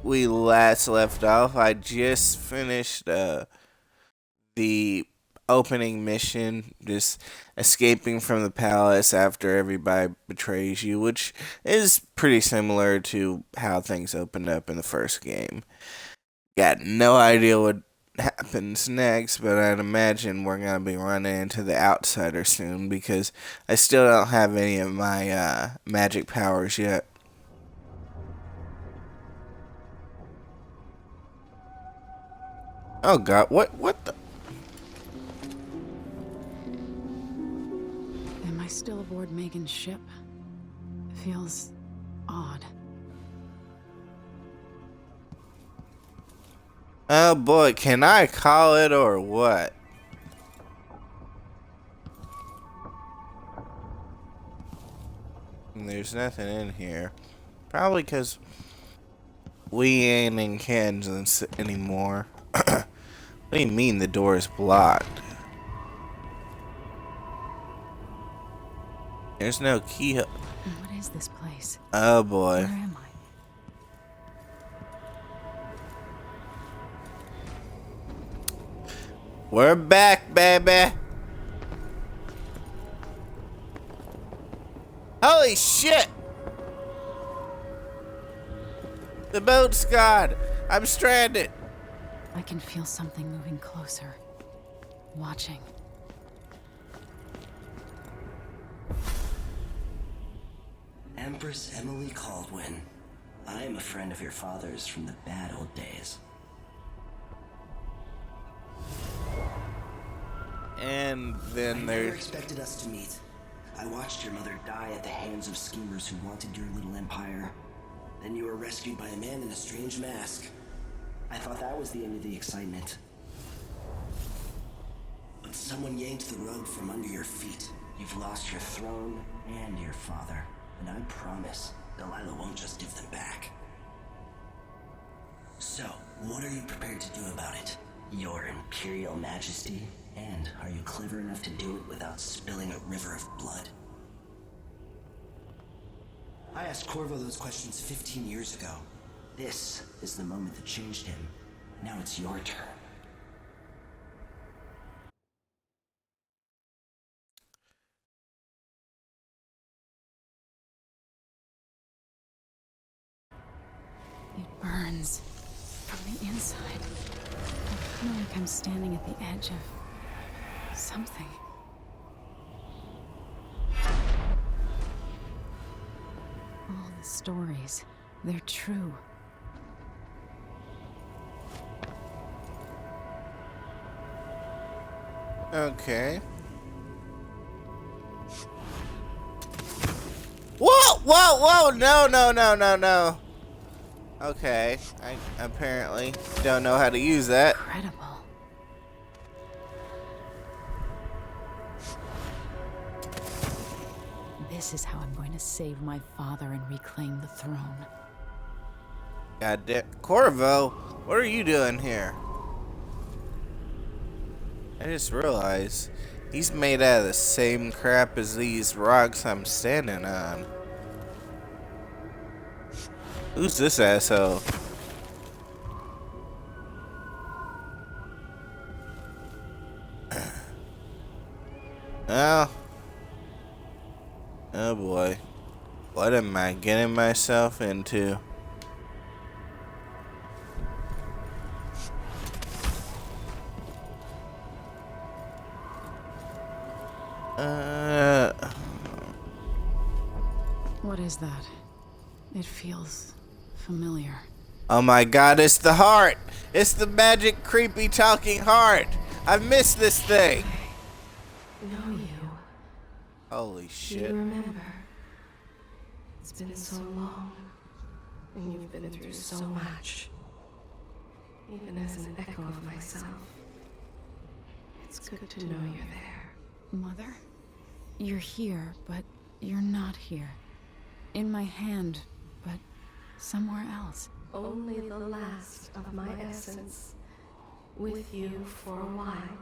we last left off, I just finished the opening mission, just escaping from the palace after everybody betrays you, which is pretty similar to how things opened up in the first game. Got no idea what happens next, but I'd imagine we're gonna be running into the outsider soon because I still don't have any of my magic powers yet. Oh god, what the? Am I still aboard Megan's ship? Feels odd. Oh boy, can I call it or what? There's nothing in here. Probably because we ain't in Kansas anymore. What do you mean the door is blocked? There's no key. What is this place? Oh boy. Where am I? We're back, baby. Holy shit! The boat's gone. I'm stranded. I can feel something moving closer. Watching. Empress Emily Caldwin. I am a friend of your father's from the bad old days. And then I never there's... expected us to meet. I watched your mother die at the hands of schemers who wanted your little empire. Then you were rescued by a man in a strange mask. I thought that was the end of the excitement. But someone yanked the rug from under your feet. You've lost your throne and your father. And I promise, Delilah won't just give them back. So, what are you prepared to do about it? Your Imperial Majesty? And are you clever enough to do it without spilling a river of blood? I asked Corvo those questions 15 years ago. This is the moment that changed him. Now it's your turn. It burns from the inside. I feel like I'm standing at the edge of something. All the stories, they're true. Okay. Whoa! Whoa! Whoa! No! No! No! No! No! Okay. I apparently don't know how to use that. Incredible. This is how I'm going to save my father and reclaim the throne. God damn. Corvo, what are you doing here? I just realized he's made out of the same crap as these rocks I'm standing on. Who's this asshole? Oh. Oh boy. What am I getting myself into? What is that? It feels familiar. Oh my god, it's the heart! It's the magic, creepy, talking heart! I've missed this thing! Know you. Holy Do shit. you remember? It's been so long, and you've been through so much. Even as an echo of myself, it's good to know you're there. Mother? You're here, but you're not here. In my hand, but somewhere else. Only the last of my essence, with you for a while.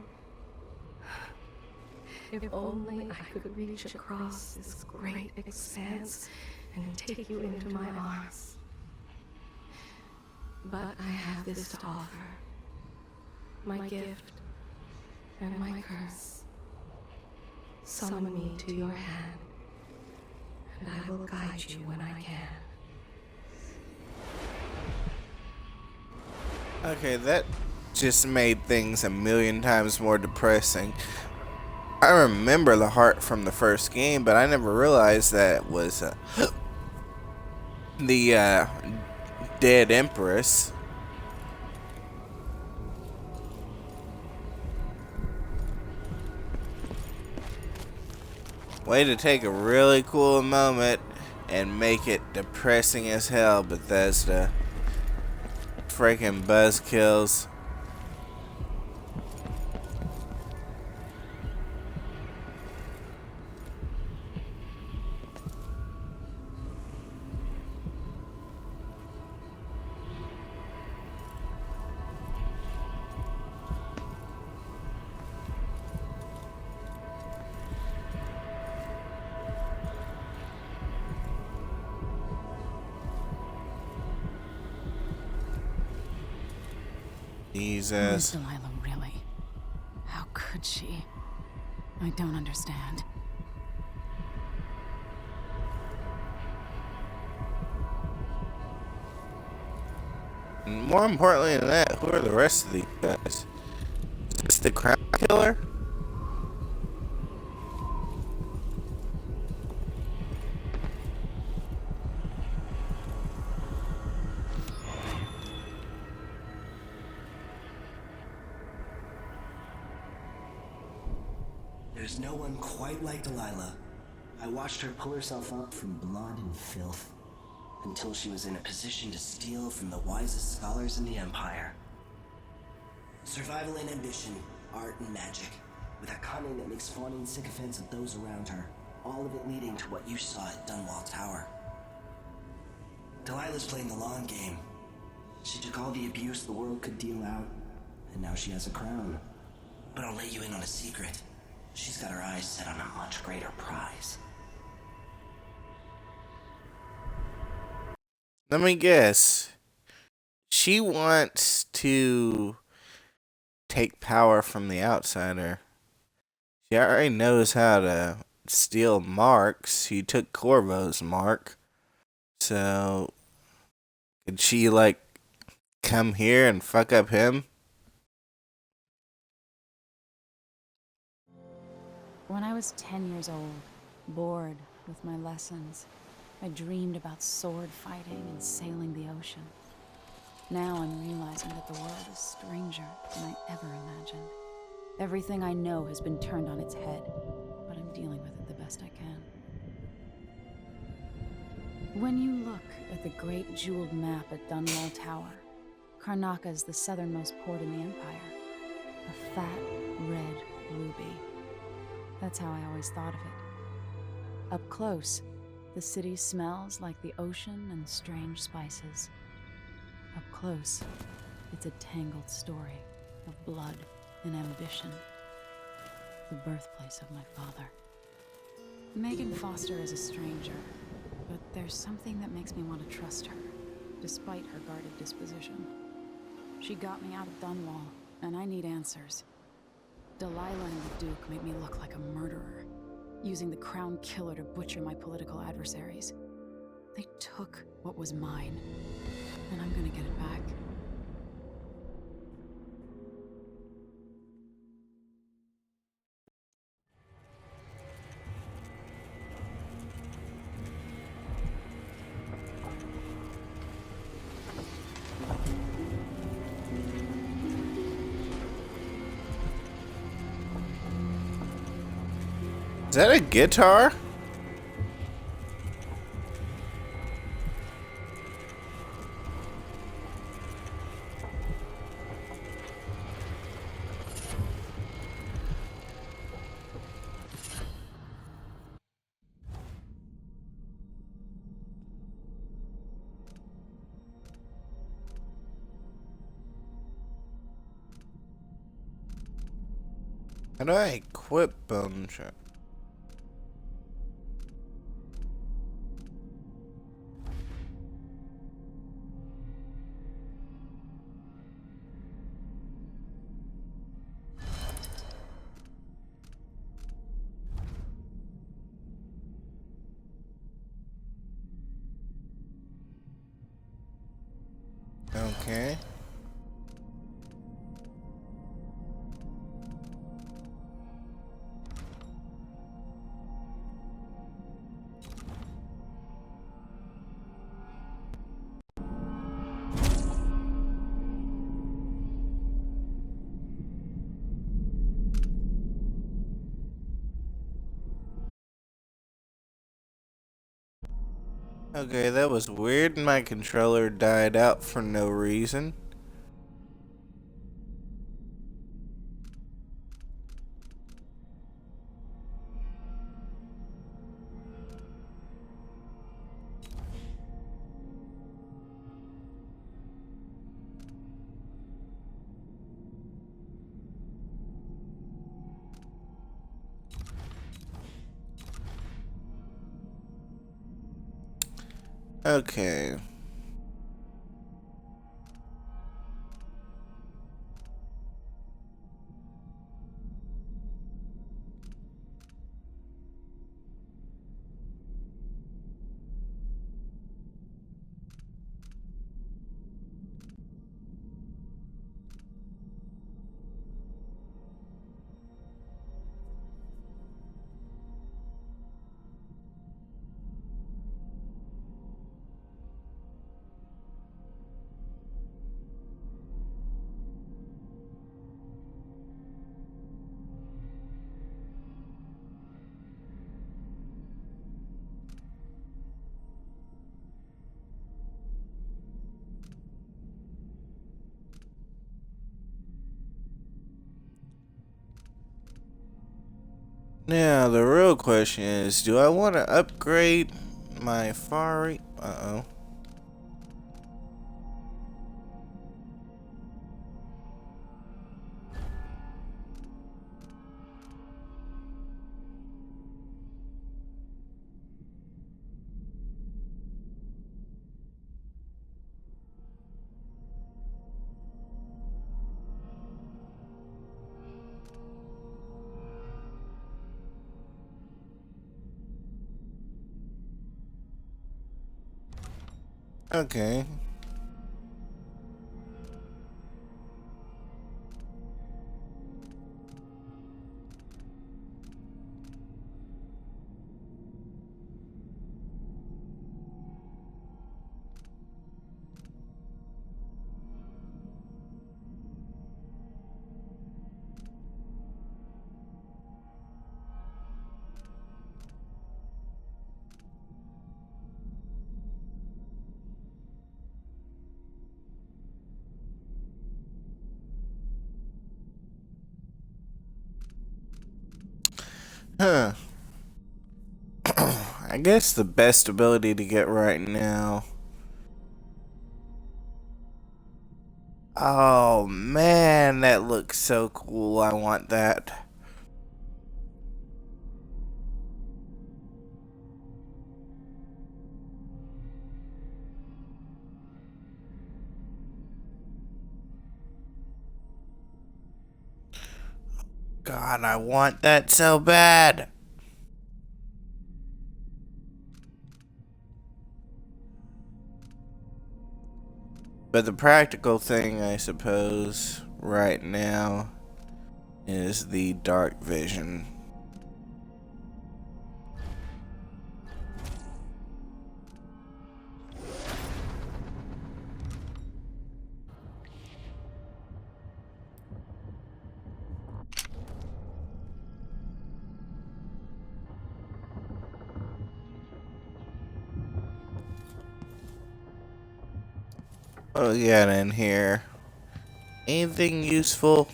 If only I could reach across this great expanse and take you into my arms. But I have this to offer. My gift and my curse. Summon me to your hand, and I will guide you when I can. Okay, that just made things a million times more depressing. I remember the heart from the first game, but I never realized that it was the dead Empress. Way to take a really cool moment and make it depressing as hell, Bethesda. Freaking buzzkills. Who is Jesus. Delilah really? How could she? I don't understand. And more importantly than that, who are the rest of these guys? Is this the crown killer? There's no one quite like Delilah. I watched her pull herself up from blood and filth until she was in a position to steal from the wisest scholars in the Empire. Survival and ambition, art and magic, with a cunning that makes fawning sycophants of those around her, all of it leading to what you saw at Dunwall Tower. Delilah's playing the long game. She took all the abuse the world could deal out, and now she has a crown. But I'll let you in on a secret. She's got her eyes set on a much greater prize. Let me guess. She wants to take power from the outsider. She already knows how to steal marks. She took Corvo's mark. So, could she, like, come here and fuck up him? When I was 10 years old, bored with my lessons, I dreamed about sword fighting and sailing the ocean. Now I'm realizing that the world is stranger than I ever imagined. Everything I know has been turned on its head, but I'm dealing with it the best I can. When you look at the great jeweled map at Dunwall Tower, Karnaca is the southernmost port in the Empire. A fat, red ruby. That's how I always thought of it. Up close, the city smells like the ocean and strange spices. Up close, it's a tangled story of blood and ambition. The birthplace of my father. Megan Foster is a stranger, but there's something that makes me want to trust her, despite her guarded disposition. She got me out of Dunwall, and I need answers. Delilah and the Duke made me look like a murderer, using the Crown Killer to butcher my political adversaries. They took what was mine, and I'm gonna get it back. Is that a guitar? How do I equip bone shot? Okay. Okay, that was weird. My controller died out for no reason. Okay. Now, the real question is, do I want to upgrade my far... Uh-oh. Okay. Huh. I guess the best ability to get right now... Oh, man, that looks so cool. I want that. God, I want that so bad. But the practical thing, I suppose, right now is the dark vision. What do we got in here? Anything useful?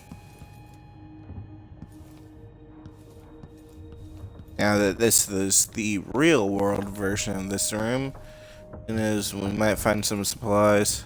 Now that this is the real world version of this room, and as we might find some supplies.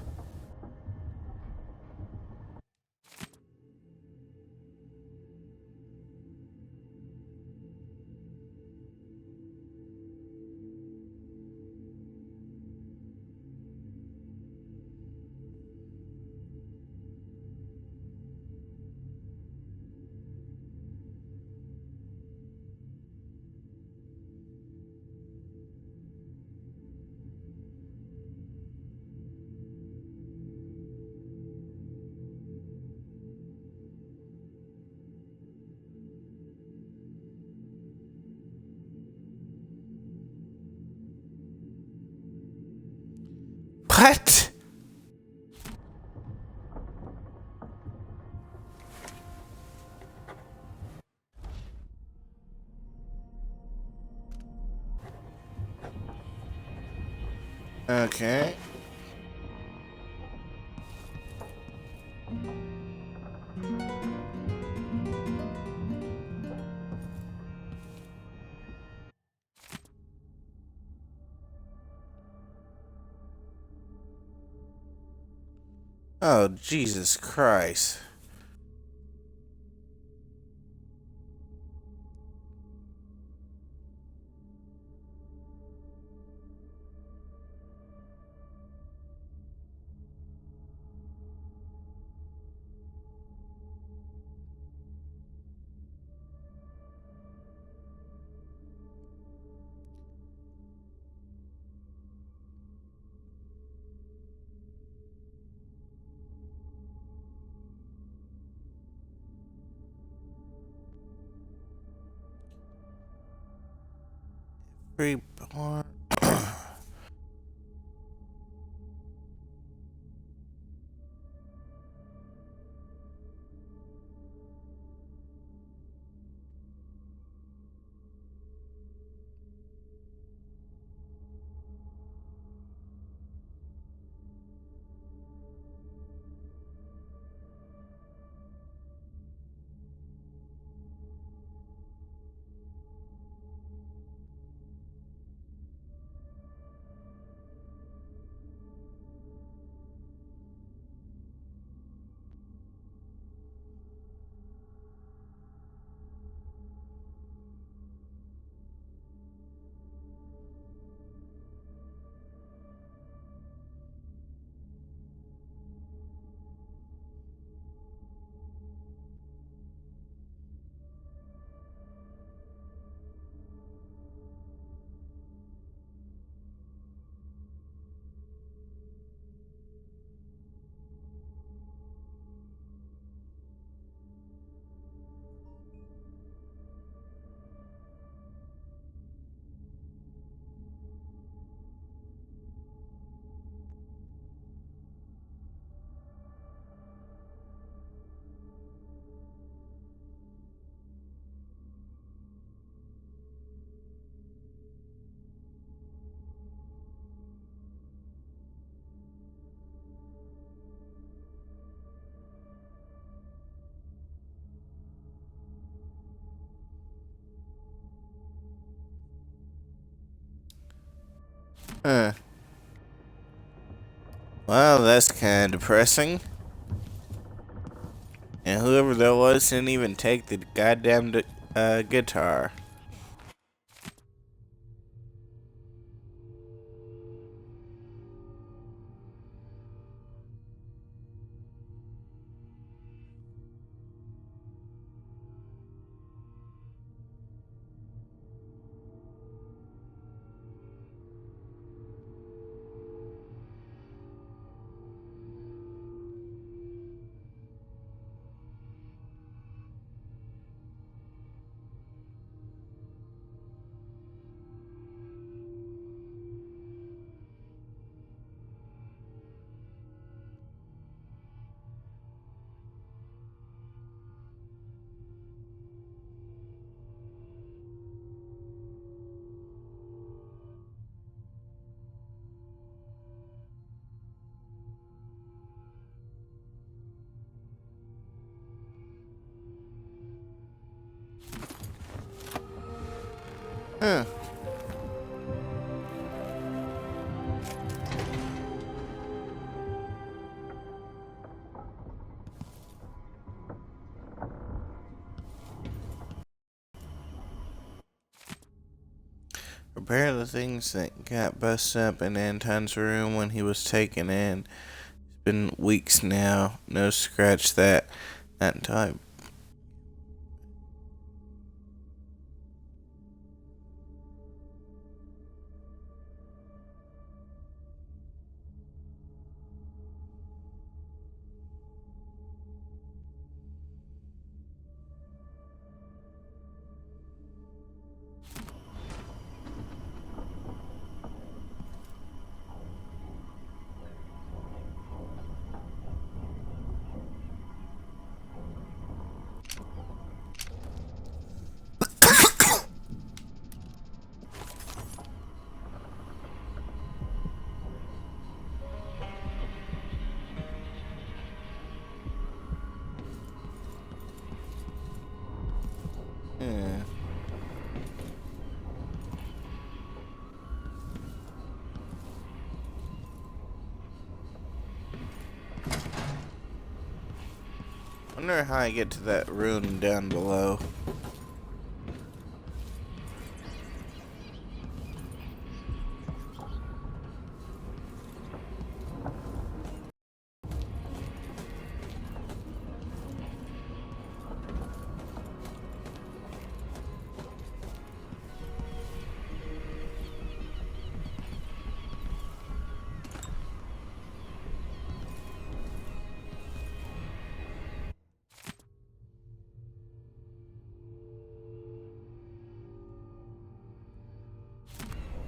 What? Okay. Oh, Jesus Christ. Reborn. Huh. Well, that's kind of depressing. And whoever that was didn't even take the goddamn guitar. Huh. Repair the things that got busted up in Anton's room when he was taken in. It's been weeks now. No scratch that. That type. Wonder how I get to that room down below.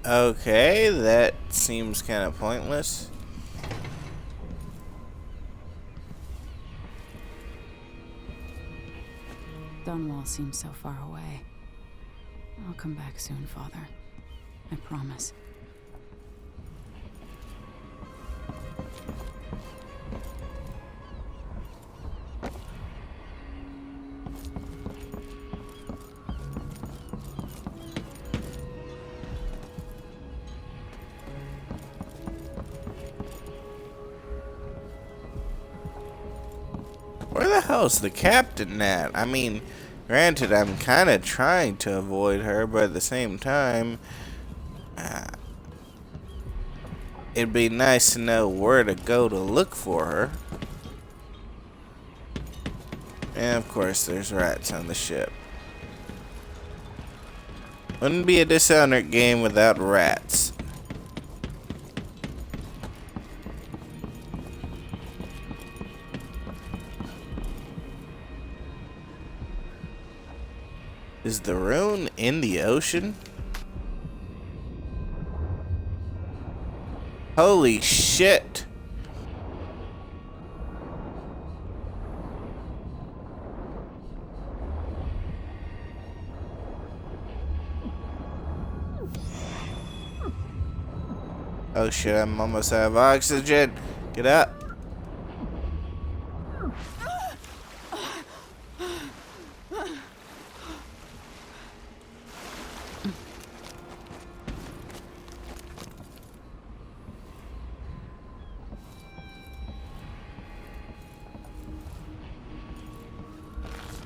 Okay, that seems kind of pointless. Dunwall seems so far away. I'll come back soon, Father. I promise. Where the hell's the captain at? I mean, granted, I'm kind of trying to avoid her, but at the same time, it'd be nice to know where to go to look for her. And of course, there's rats on the ship. Wouldn't be a Dishonored game without rats. Is the rune in the ocean? Holy shit! Oh shit, I'm almost out of oxygen. Get up.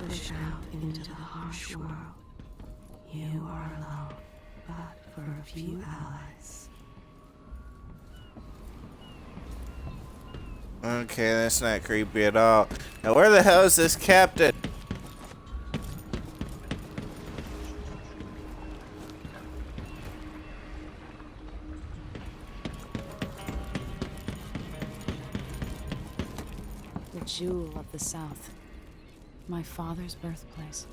Push out into the harsh world. You are alone, but for a few allies. Okay, that's not creepy at all. Now where the hell is this captain? The jewel of the South. My father's birthplace.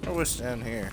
What's down here?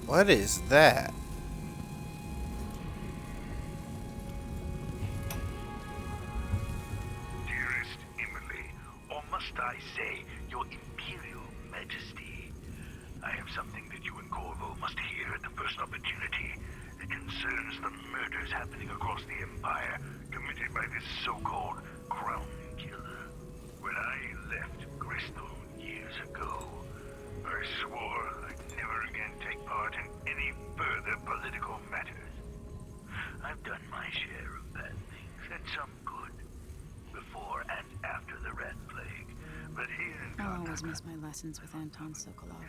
What is that? Dearest Immaculate, I say, Your Imperial Majesty? I have something that you and Corvo must hear at the first opportunity. It concerns the murders happening across the Empire, committed by this so-called Crown Killer. When I left Crystone years ago, I swore I'd never again take part in any further political matters. I've done my share of bad things, and some good, before and after the Red Plague. But here in I'll always Karnak, miss my lessons with Anton Sokolov.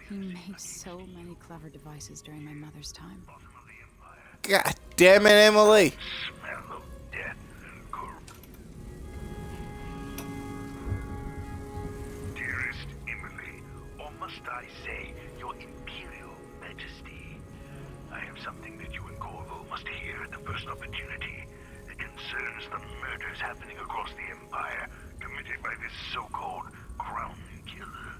He made so many clever devices during my mother's time. God damn it, Emily! smell of death and corruption. Dearest Emily, or must I say, Your Imperial Majesty? I have something that you and Corvo must hear at the first opportunity. It concerns the murders happening across the Empire, committed by this so-called Crown Killer.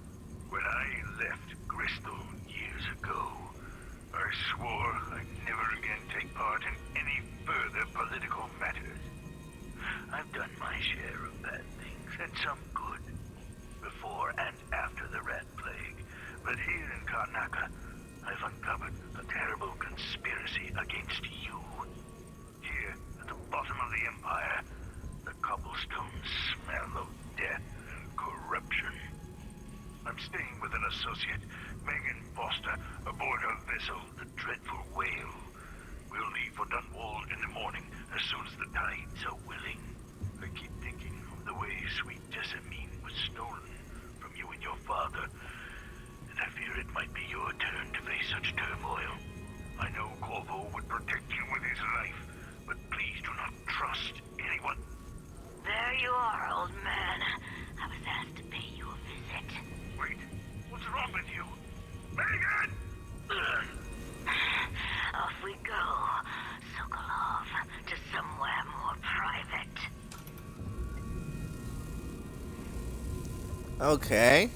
When I left Crystone years ago, I swore I'd never again take part in any further political matters. I've done my share of bad things, and some good, before and after the Red Plague. But here in Karnak, I've uncovered a terrible conspiracy against you. Here, at the bottom of the Empire, the cobblestones smell of death and corruption. I'm staying with an associate, Megan Foster, aboard her vessel, the Dreadful Whale. We'll leave for Dunwall in the morning, as soon as the tides are willing. I keep thinking of the way sweet Jessamine was stolen from you and your father, and I fear it might be your turn to face such turmoil. I know Corvo would protect you with his life, but please do not trust anyone. There you are, old man. I was asked to pay you a visit. Wait, what's wrong with you? Megan! Off we go, Sokolov, to somewhere more private. Okay.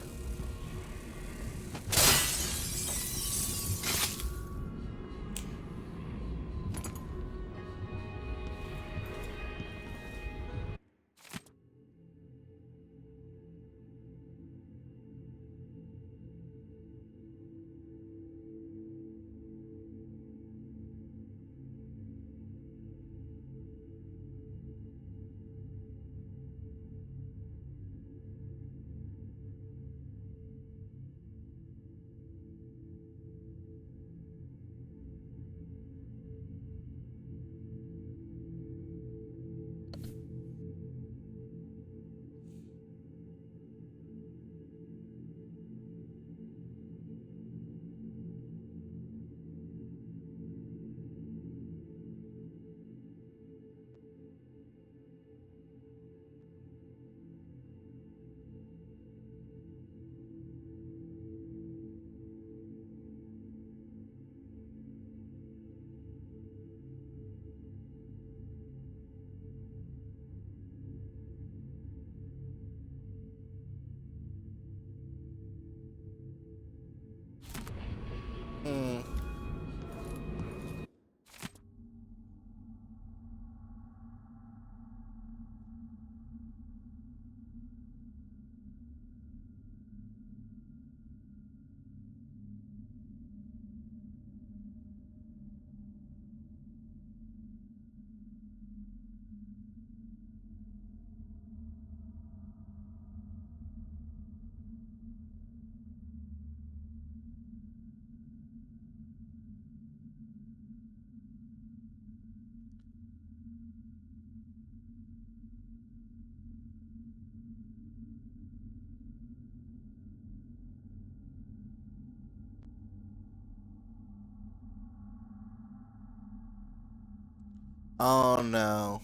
Oh no.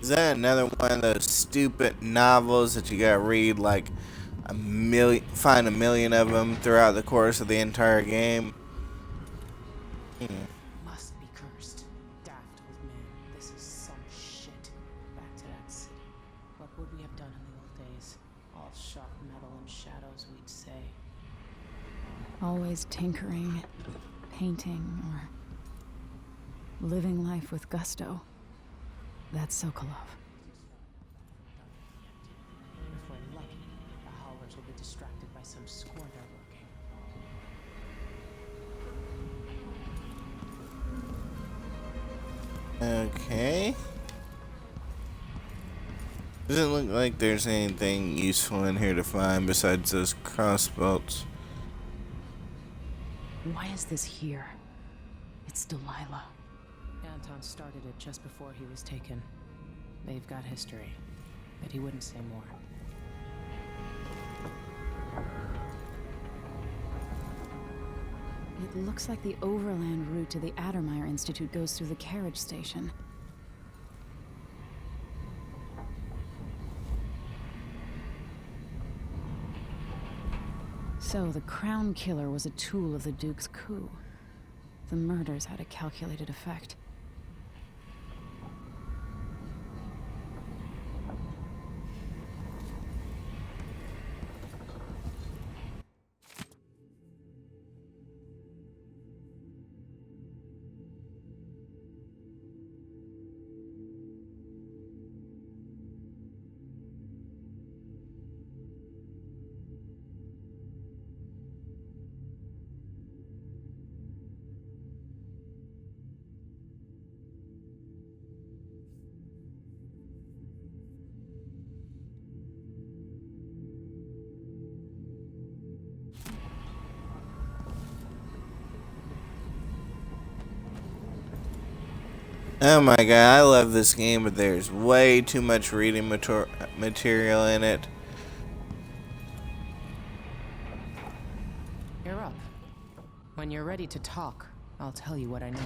Is that another one of those stupid novels that you gotta read like find a million of them throughout the course of the entire game? Must be cursed. Daft old man. This is some shit. Back to that city. What would we have done in the old days? All sharp metal and shadows, we'd say. Always tinkering, painting, or Living life with gusto. That's Sokolov. If we're lucky, the Howlers will be distracted by some score they're working. Okay. Doesn't look like there's anything useful in here to find besides those crossbows. Why is this here? It's Delilah. Anton started it just before he was taken. They've got history, but he wouldn't say more. It looks like the overland route to the Addermeyer Institute goes through the carriage station. So the Crown Killer was a tool of the Duke's coup. The murders had a calculated effect. Oh my god, I love this game, but there's way too much reading material in it. You're up. When you're ready to talk, I'll tell you what I know.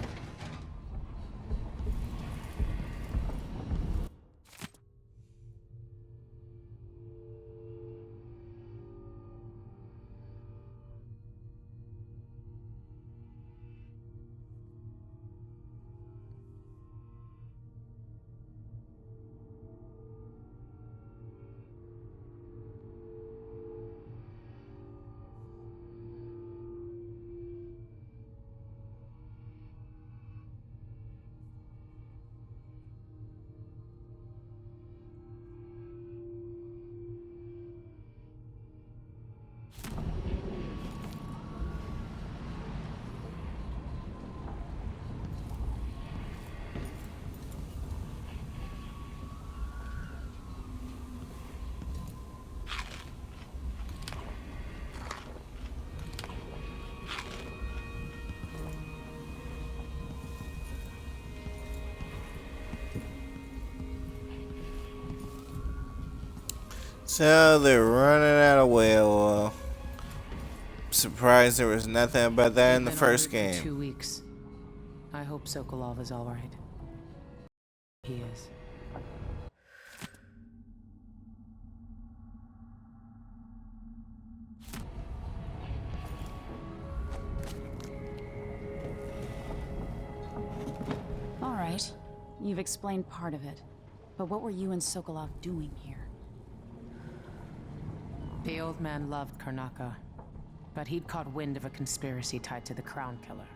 So they're running out of whale oil. Surprised there was nothing about that in the Been first on route for game. 2 weeks. I hope Sokolov is all right. He is. All right. You've explained part of it. But what were you and Sokolov doing here? The old man loved Karnaka, but he'd caught wind of a conspiracy tied to the Crown Killer.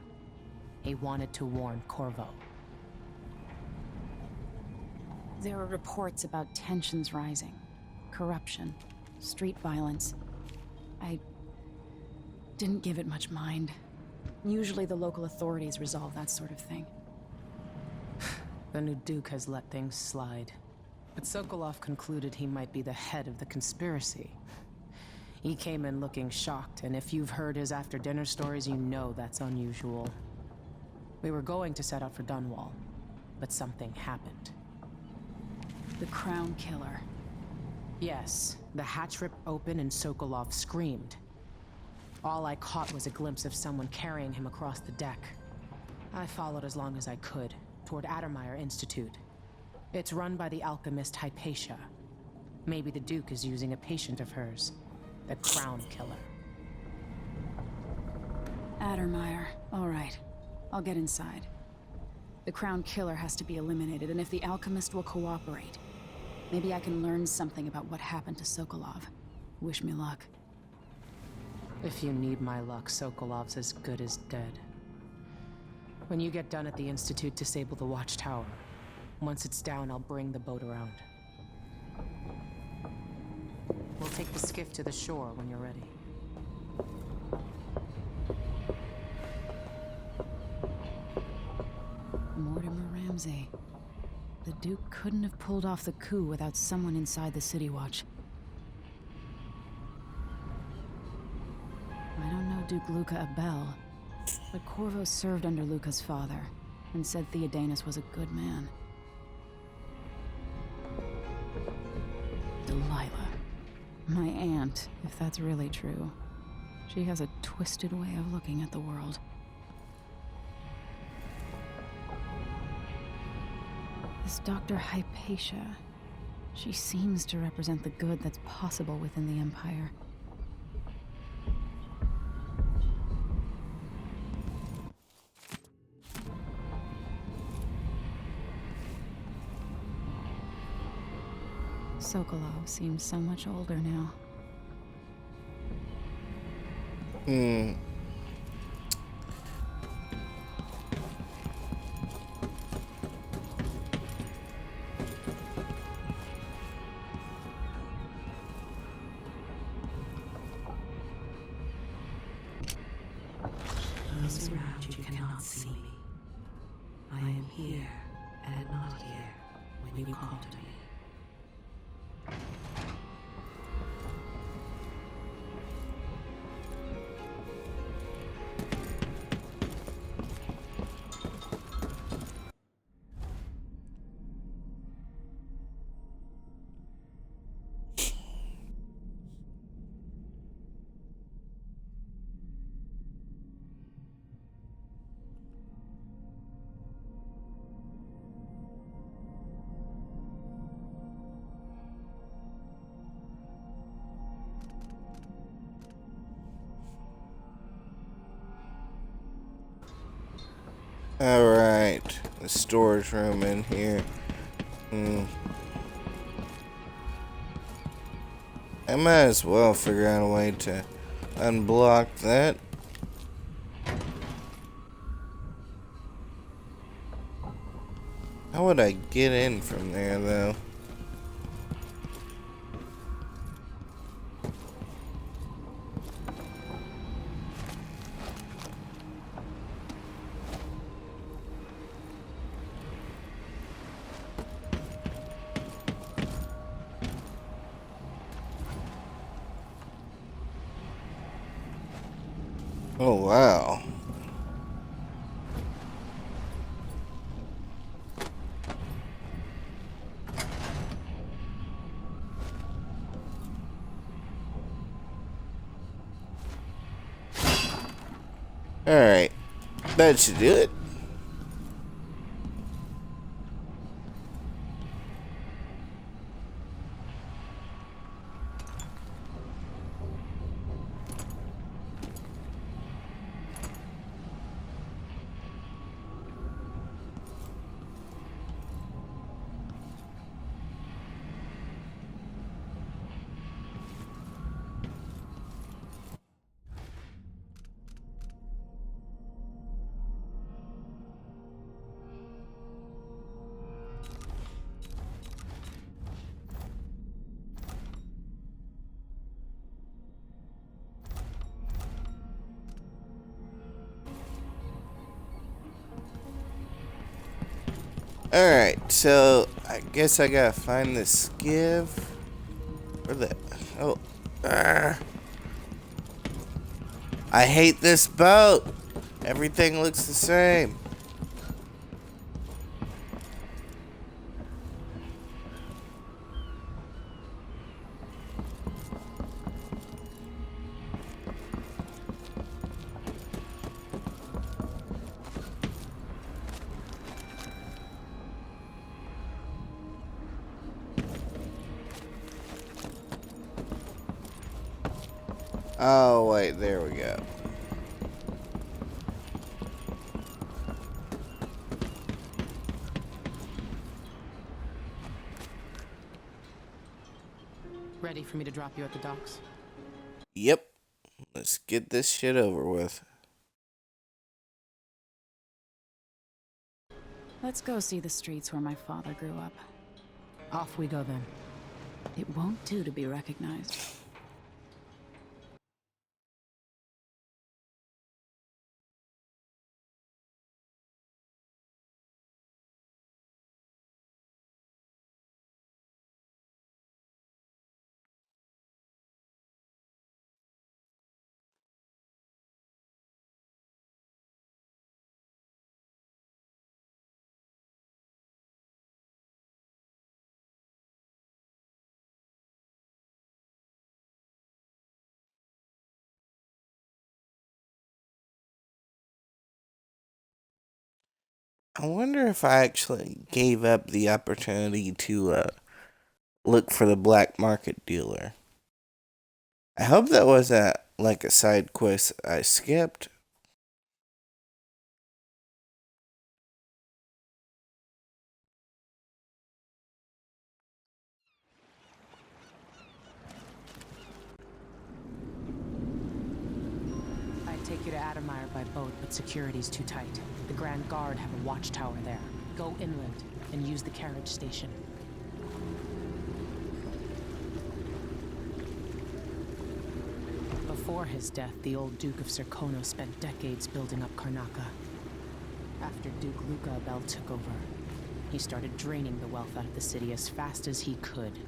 He wanted to warn Corvo. There are reports about tensions rising, corruption, street violence. I didn't give it much mind. Usually the local authorities resolve that sort of thing. The new Duke has let things slide. But Sokolov concluded he might be the head of the conspiracy. He came in looking shocked, and if you've heard his after-dinner stories, you know that's unusual. We were going to set out for Dunwall, but something happened. The Crown Killer. Yes, the hatch ripped open and Sokolov screamed. All I caught was a glimpse of someone carrying him across the deck. I followed as long as I could, toward Addermeyer Institute. It's run by the alchemist Hypatia. Maybe the Duke is using a patient of hers, the Crown Killer. Addermeyer. All right. I'll get inside. The Crown Killer has to be eliminated, and if the alchemist will cooperate, maybe I can learn something about what happened to Sokolov. Wish me luck. If you need my luck, Sokolov's as good as dead. When you get done at the Institute, disable the watchtower. Once it's down, I'll bring the boat around. We'll take the skiff to the shore when you're ready. Mortimer Ramsey. The Duke couldn't have pulled off the coup without someone inside the City Watch. I don't know Duke Luca Abel, but Corvo served under Luca's father and said Theodanis was a good man. Delilah. My aunt, if that's really true. She has a twisted way of looking at the world. This Dr. Hypatia, she seems to represent the good that's possible within the Empire. Sokolov seems so much older now. Those around you cannot see me. I am here and not here when you call to me. Alright, the storage room in here. I might as well figure out a way to unblock that. How would I get in from there, though? Oh, wow. Alright. That should do it. Alright, so I guess I gotta find the skiff. Where the... Oh. I hate this boat. Everything looks the same. Oh, wait, there we go. Ready for me to drop you at the docks? Yep. Let's get this shit over with. Let's go see the streets where my father grew up. Off we go then. It won't do to be recognized. I wonder if I actually gave up the opportunity to look for the black market dealer. I hope that wasn't like a side quest I skipped. I'd take you to Adamire by boat, but security's too tight. The Grand Guard have a watchtower there. Go inland and use the carriage station. Before his death, the old Duke of Serkono spent decades building up Karnaca. After Duke Luca Abel took over, he started draining the wealth out of the city as fast as he could.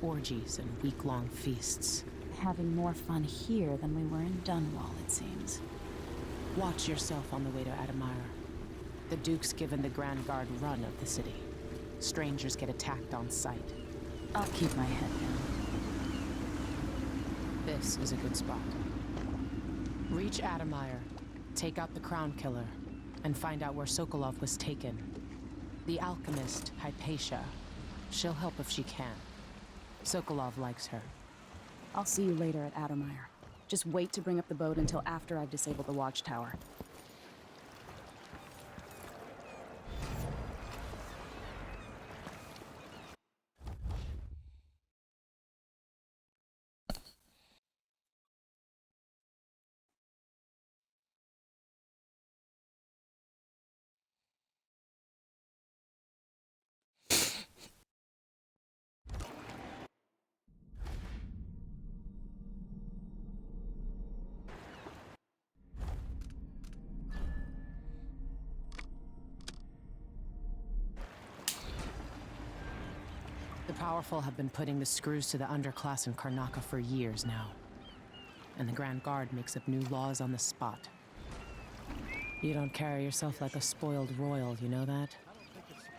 Orgies and week-long feasts. Having more fun here than we were in Dunwall, it seems. Watch yourself on the way to Adamire. The Duke's given the Grand Guard run of the city. Strangers get attacked on sight. I'll keep my head down. This is a good spot. Reach Adamire, take out the Crown Killer, and find out where Sokolov was taken. The alchemist, Hypatia. She'll help if she can. Sokolov likes her. I'll see you later at Adamire. Just wait to bring up the boat until after I've disabled the watchtower. The powerful have been putting the screws to the underclass in Karnaca for years now. And the Grand Guard makes up new laws on the spot. You don't carry yourself like a spoiled royal, you know that?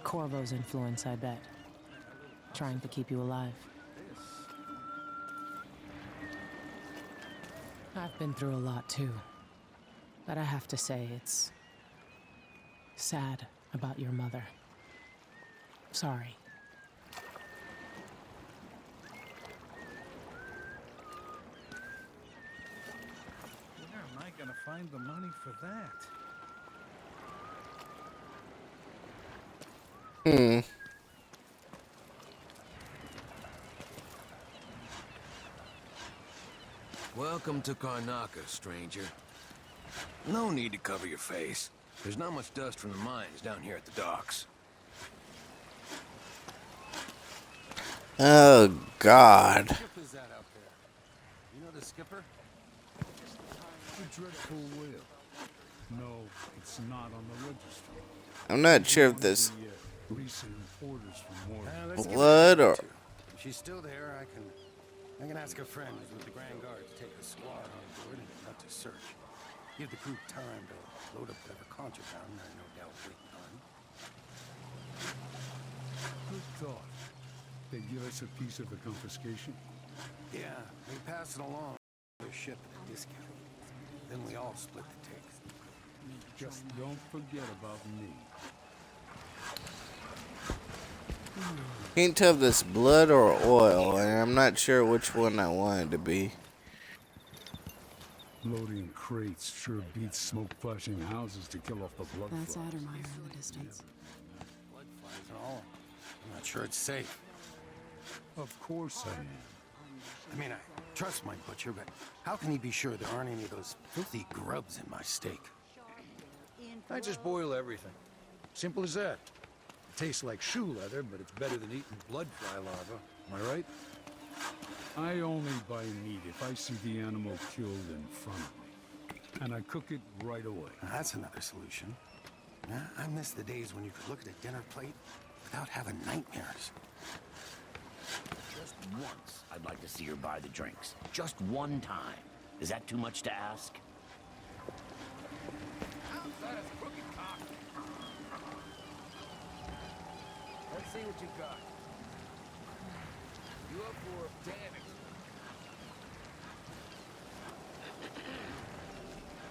Corvo's influence, I bet. Trying to keep you alive. I've been through a lot too. But I have to say, it's sad about your mother. Sorry. Where am I gonna find the money for that? Welcome to Karnaca, stranger. No need to cover your face. There's not much dust from the mines down here at the docks. Oh, God. What ship is that out there? You know the skipper? The dreadful whale. No, it's not on the register. I'm not sure if this The recent orders from Morgan. blood or... If she's still there, I can ask a friend who's with the Grand Guard to take a squad on board and not to search. Give the crew time to load up whatever contraband they're no doubt waiting on. Good thought. They give us a piece of the confiscation. Yeah, we pass it along to the ship at a discount. Then we all split the take. Just don't forget about me. Can't tell if this blood or oil, and I'm not sure which one I want it to be. Loading crates sure beats smoke flashing houses to kill off the blood That's flies. Adamire in the distance. Blood flies and all. I'm not sure it's safe. Of course I am. I mean, I trust my butcher, but how can he be sure there aren't any of those filthy grubs in my steak? I just boil everything. Simple as that. It tastes like shoe leather, but it's better than eating bloodfly larvae. Am I right? I only buy meat if I see the animal killed in front of me. And I cook it right away. Now, that's another solution. Yeah, I miss the days when you could look at a dinner plate without having nightmares. Just once, I'd like to see her buy the drinks. Just one time. Is that too much to ask? Let's see what you got. You up for damage?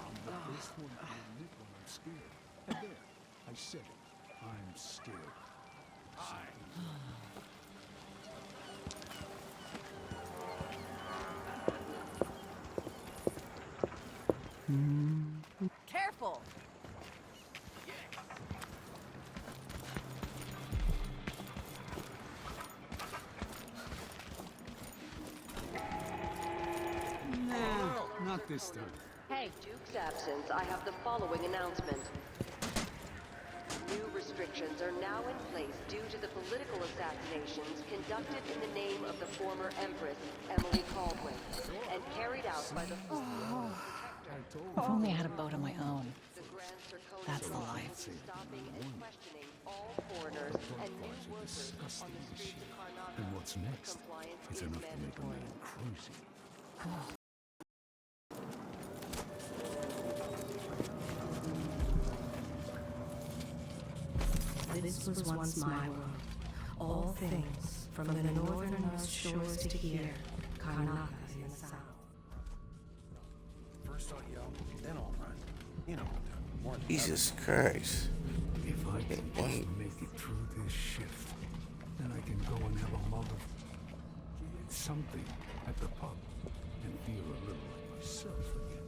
I'm the first one to admit when I'm scared. And there, I said it. I'm scared. Careful! Nah, not this time. Hey, Duke's absence, I have the following announcement. New restrictions are now in place due to the political assassinations conducted in the name of the former Empress, Emily Caldwin, and carried out by the former If only I had a boat of my own. the Grand Circonian That's the life. stopping and questioning all foreigners and new workers on the streets of Karnataka. And what's next? Compliance It's is enough to make a mandatory. man crazy. This was once my world. All things, from the northernmost shores to here, Karnataka in the south. First I'll yell, then I'll run. You know, one. Jesus Christ. If I can just make it through this shift, then I can go and have a mug of something at the pub and feel a little like myself again.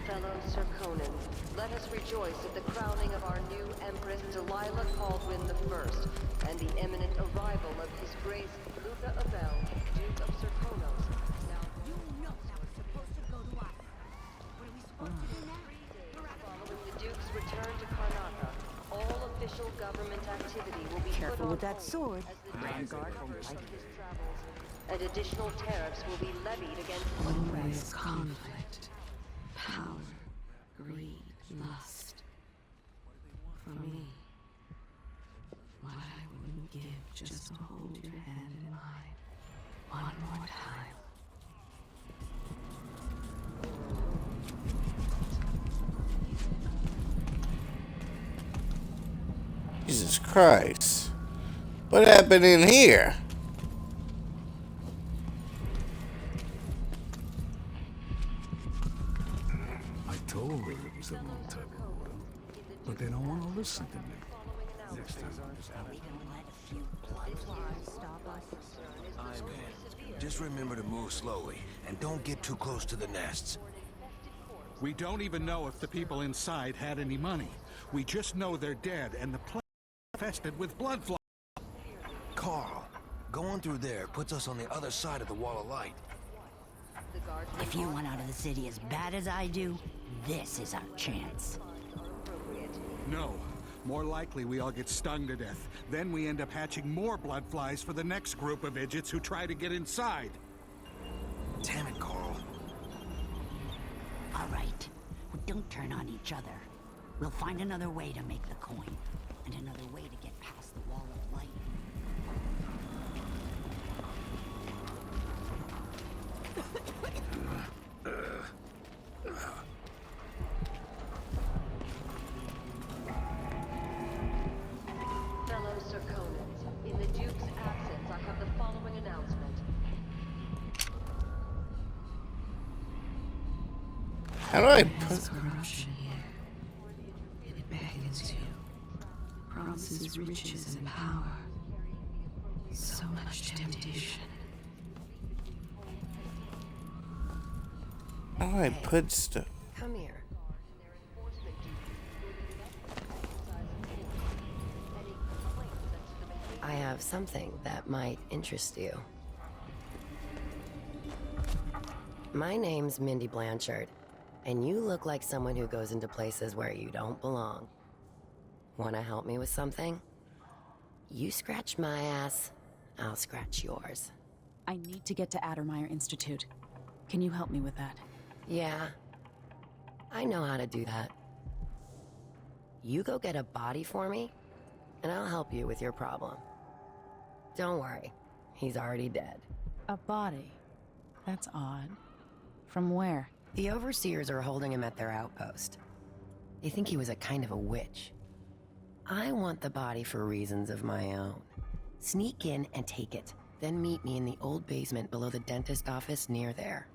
Fellow Circonan, let us rejoice at the crowning of our new Empress Delilah Caldwin I and the imminent arrival of His Grace Luca Abel, Duke of Circonos. Now, You know how we're supposed to go to Ireland. What are we supposed to do now? following the Duke's return to Karnataka, all official government activity will be Careful put on with that hold sword. as the Vanguard reverse of his travels, and additional tariffs will be levied against Always conflict, power, greed, lust. For me, what I wouldn't give just to hold your hand in mine one more time. Jesus Christ. What happened in here? I told her it was the wrong type of oil, but they don't want to listen to me. Next time, I'll just have it. Just remember to move slowly, and don't get too close to the nests. We don't even know if the people inside had any money. We just know they're dead, and the place is infested with blood flies. Carl, going through there puts us on the other side of the wall of light. If you want out of the city as bad as I do, this is our chance. No. More likely we all get stung to death. Then we end up hatching more blood flies for the next group of idiots who try to get inside. Damn it, Carl. All right. Well, don't turn on each other. We'll find another way to make the coin, and another way to get past the wall of light. fellow Circonans. In the Duke's absence, I have the following announcement. How do I There's put... corruption here. It beckons you. Promises riches and power. So much temptation. How do I put stuff? Come here. I have something that might interest you. My name's Mindy Blanchard, And you look like someone who goes into places where you don't belong. Wanna help me with something? You scratch my ass, I'll scratch yours. I need to get to Addermeyer Institute. Can you help me with that? Yeah, I know how to do that. You go get a body for me, and I'll help you with your problem. Don't worry, he's already dead. A body? That's odd. From where? The overseers are holding him at their outpost. They think he was a kind of a witch. I want the body for reasons of my own. Sneak in and take it, then meet me in the old basement below the dentist office near there.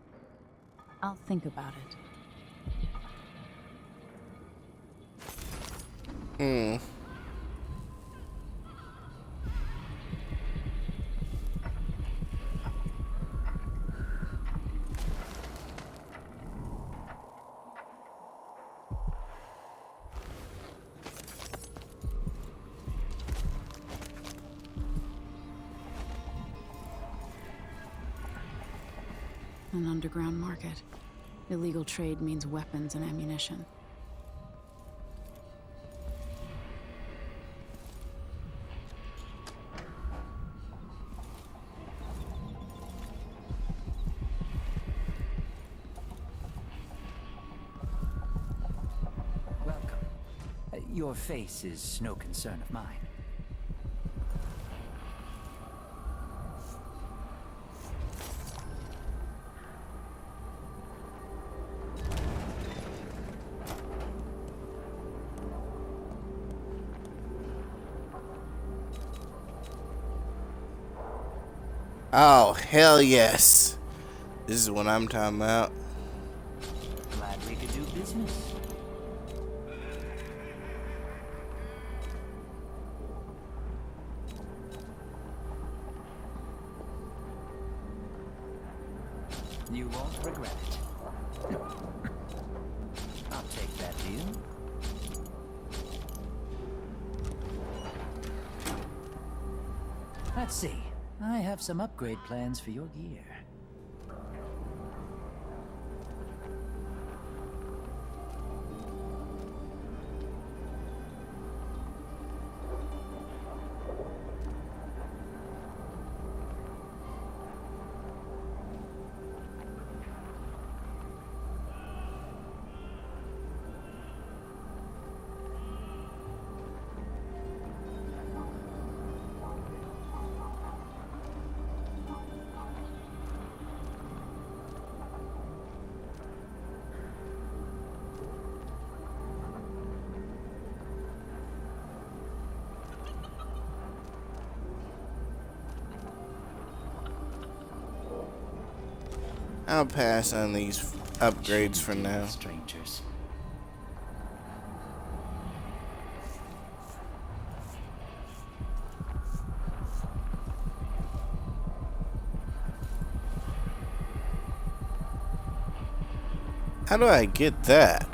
I'll think about it. An underground market. Illegal trade means weapons and ammunition. Welcome. Your face is no concern of mine. Oh, hell yes. This is what I'm talking about. Glad we could do business. You won't regret it. I'll take that deal. Let's see. I have some upgrade plans for your gear. I'll pass on these upgrades for now. Strangers. How do I get that?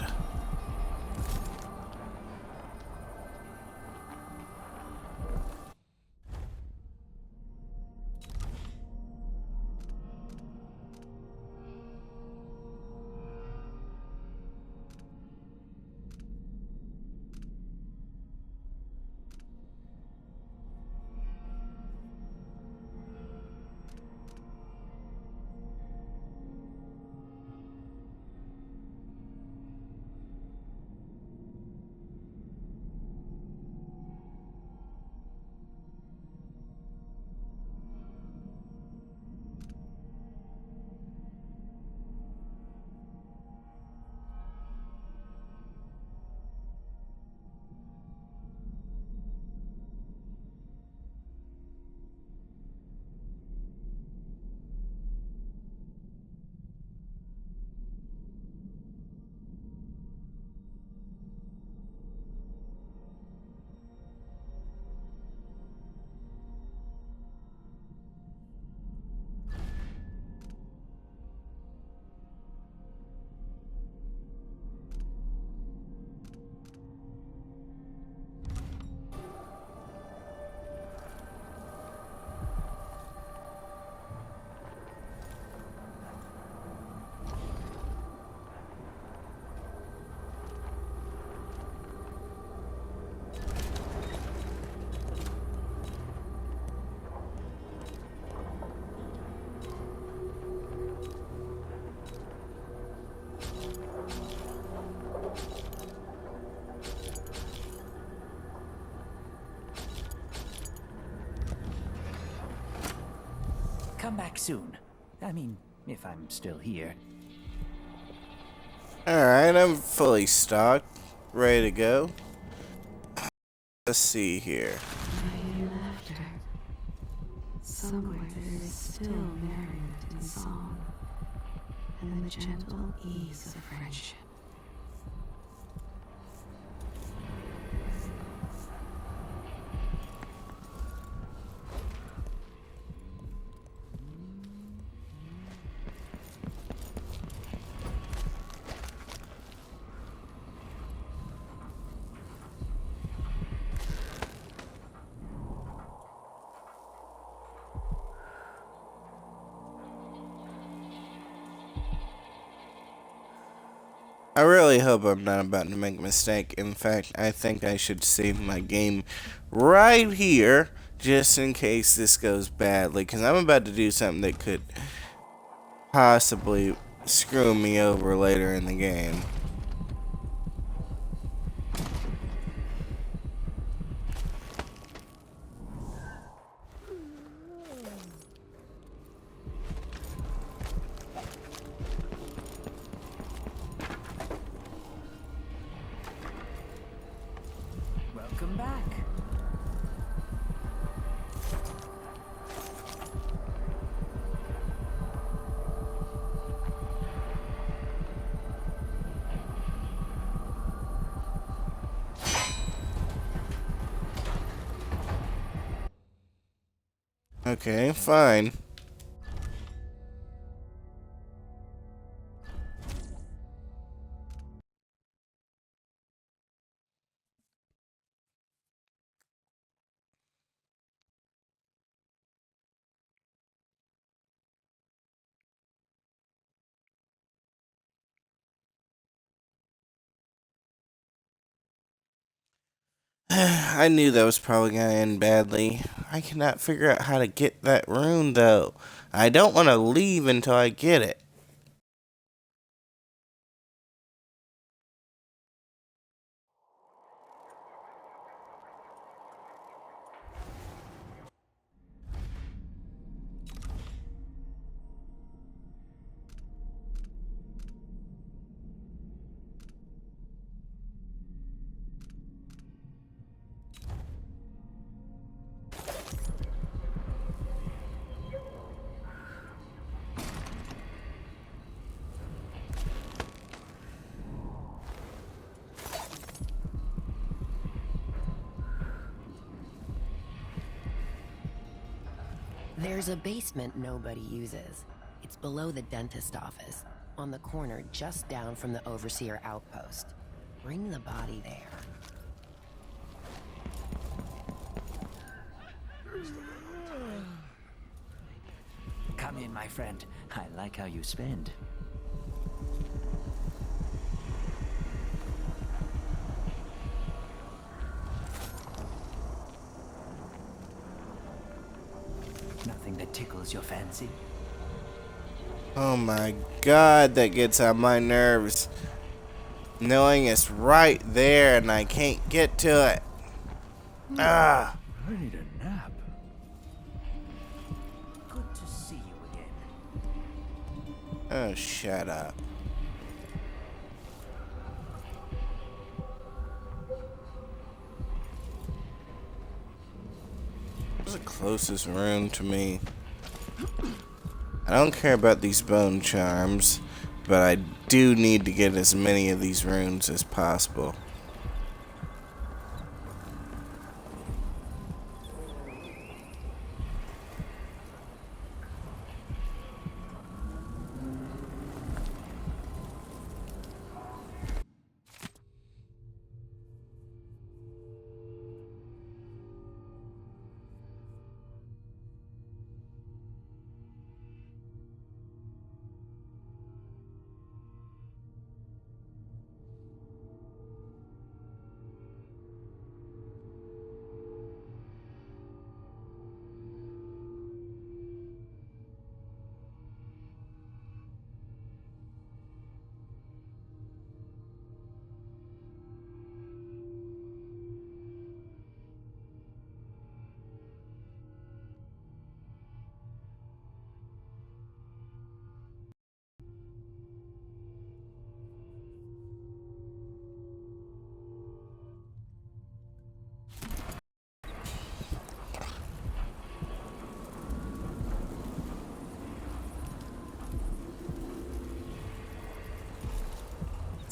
come back soon. I mean, if I'm still here. Alright, I'm fully stocked. Ready to go. Let's see here. I hear laughter. Somewhere there is still merriment in song, and the gentle ease of friendship. I really hope I'm not about to make a mistake. In fact, I think I should save my game right here just in case this goes badly, because I'm about to do something that could possibly screw me over later in the game. Welcome back. Okay, fine. I knew that was probably going to end badly. I cannot figure out how to get that rune, though. I don't want to leave until I get it. There's a basement nobody uses. It's below the dentist office, on the corner just down from the overseer outpost. Bring the body there. Come in, my friend. I like how you spend. Nothing that tickles your fancy? Oh my god, that gets on my nerves. Knowing it's right there and I can't get to it. Ah! I need a nap. Good to see you again. Oh, shut up. What's the closest room to me? I don't care about these bone charms, but I do need to get as many of these runes as possible.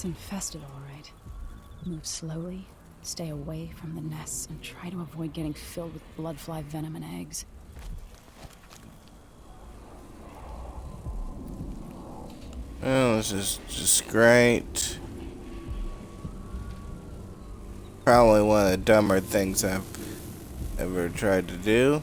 It's infested, all right. Move slowly, stay away from the nests, and try to avoid getting filled with bloodfly venom and eggs. Oh, this is just great. Probably one of the dumber things I've ever tried to do.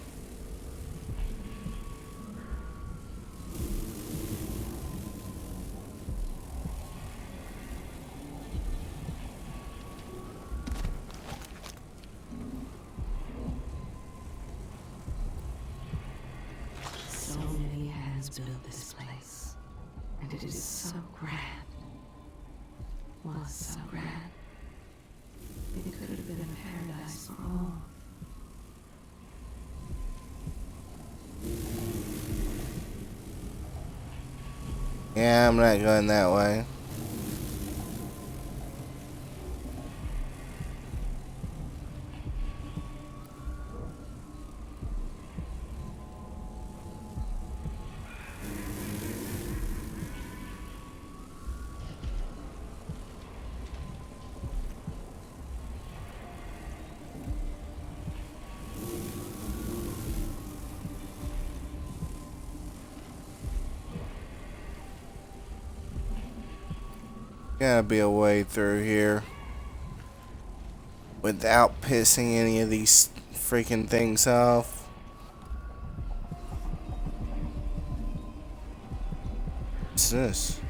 So many hands built this place, and it is so grand. Was so grand. It could have been a paradise for all. Yeah, I'm not going that way. Gotta be a way through here without pissing any of these freaking things off. What's this?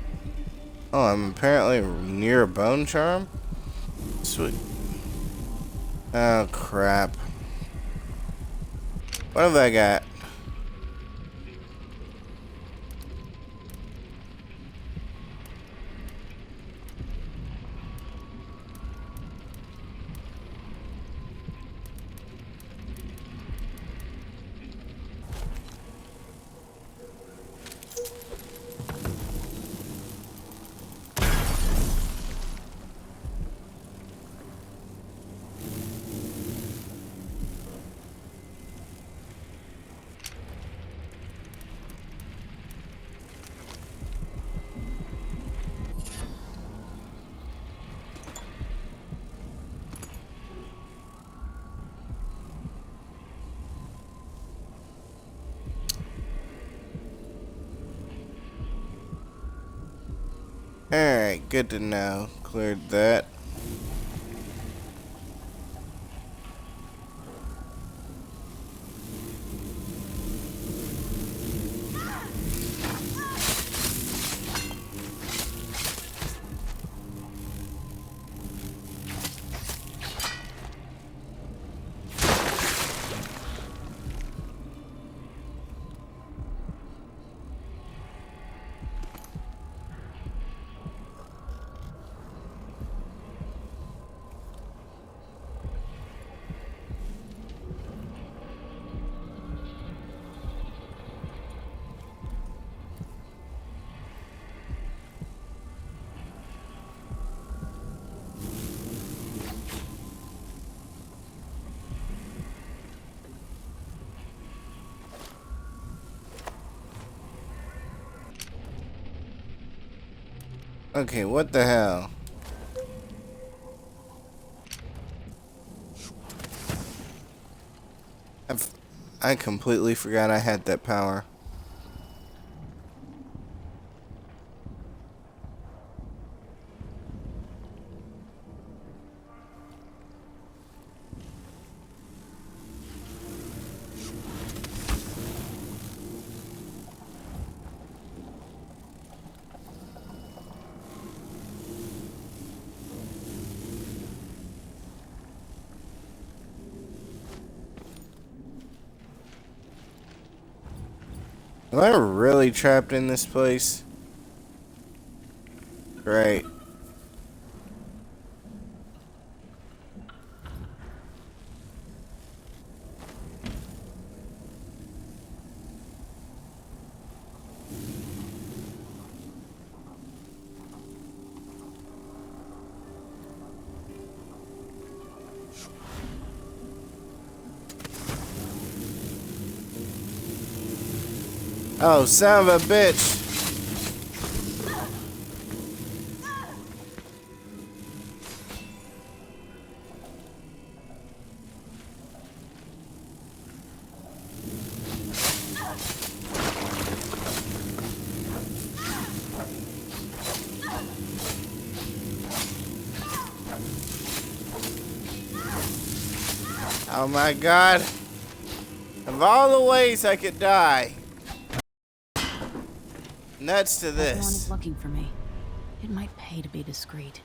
Oh, I'm apparently near a bone charm? Sweet. Oh, crap. What have I got? Alright, good to know. Cleared that. Okay, what the hell? I completely forgot I had that power. Am I really trapped in this place? Great. Oh, son of a bitch. Oh my god. Of all the ways I could die. Nuts to Everyone this. is looking for me. It might pay to be discreet.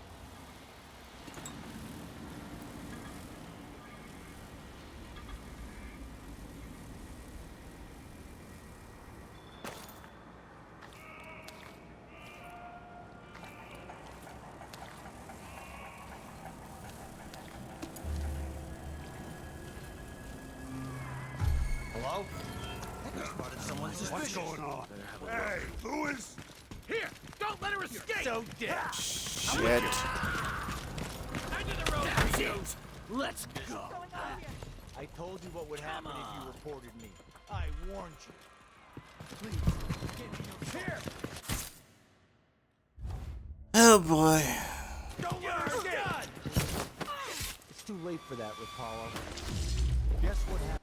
Hello? Spotted someone suspicious. What's going on? Hey, Lewis! Here! Don't let her escape! So dead. Shit. Under the road! That's it! Let's go! I told you what would happen if you reported me. I warned you. Please, get me no here. Oh boy. Don't let her escape! It's too late for that, Rapallo. Guess what happened?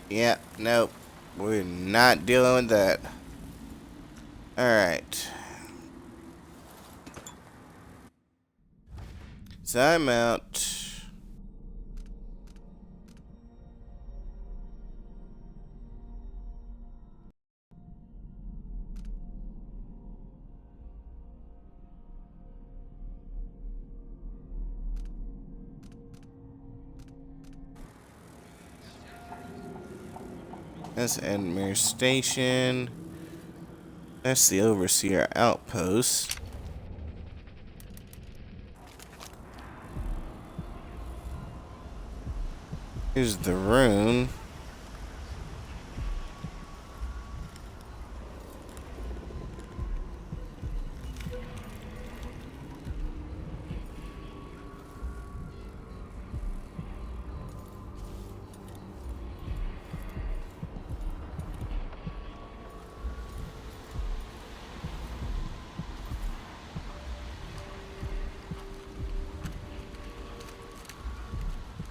Yeah, nope. We're not dealing with that. Alright. So I'm out. That's Edmere Station. That's the Overseer Outpost. Here's the rune.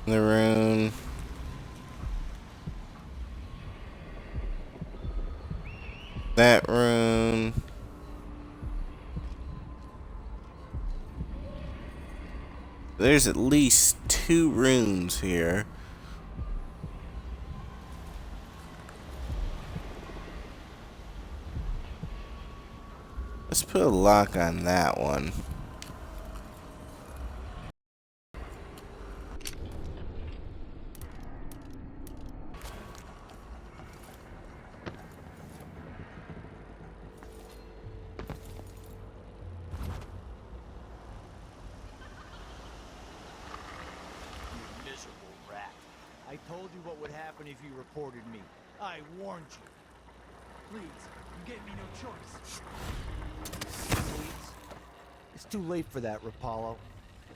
The rune. That rune. There's at least 2 runes here. Let's put a lock on that one. Miserable rat. I told you what would happen if you reported me. I warned you. Please, you gave me no choice. Please. It's too late for that, Rapallo.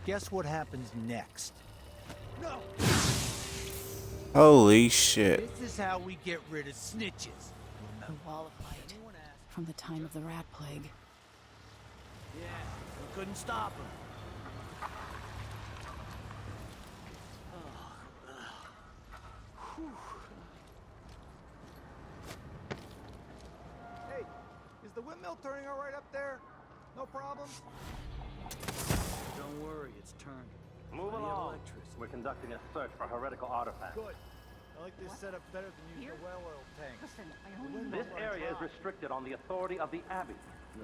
Guess what happens next? No! Holy shit. This is how we get rid of snitches. The wall of light. From the time of the rat plague. Yeah, we couldn't stop him. Hey, is the windmill turning all right up there? No problem? Don't worry, it's turned. Move along. We're conducting a search for heretical artifacts. Good. I like this setup better than using the well oil tanks. This area is restricted on the authority of the Abbey.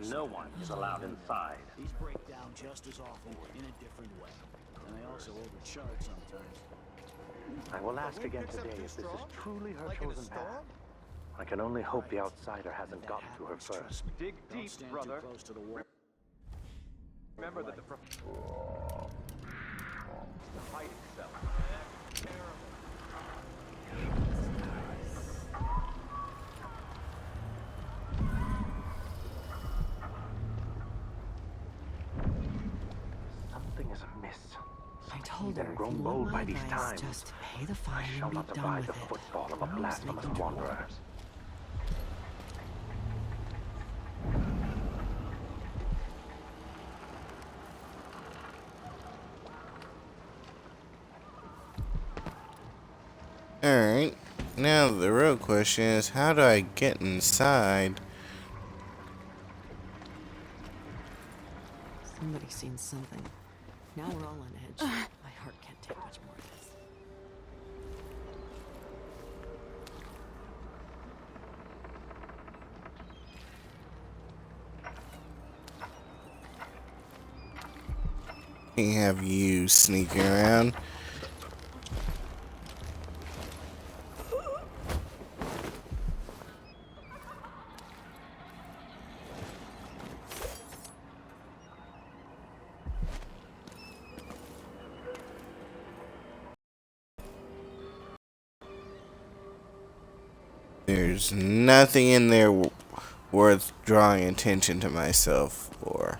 No one is allowed inside. These break down just as often in a different way. And they also overcharge sometimes. I will ask again today if this is truly her chosen path. I can only hope the outsider hasn't gotten to her first. Dig deep, brother. Close to the wall. Remember that the hiding cell. miss. I told Then her, if grown you bold want by my these advice, times, just pay the I fine shall and not be done abide with the it. footfall of a No blasphemous making wanderer. Alright, now the real question is, how do I get inside? Somebody's seen something. Now we're all on edge. My heart can't take much more of this. Can't have you sneaking around. There's nothing in there worth drawing attention to myself for.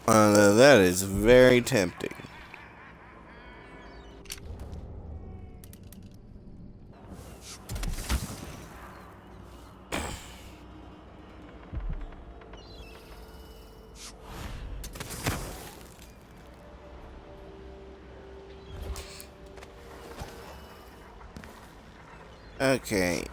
Although that is very tempting. Okay.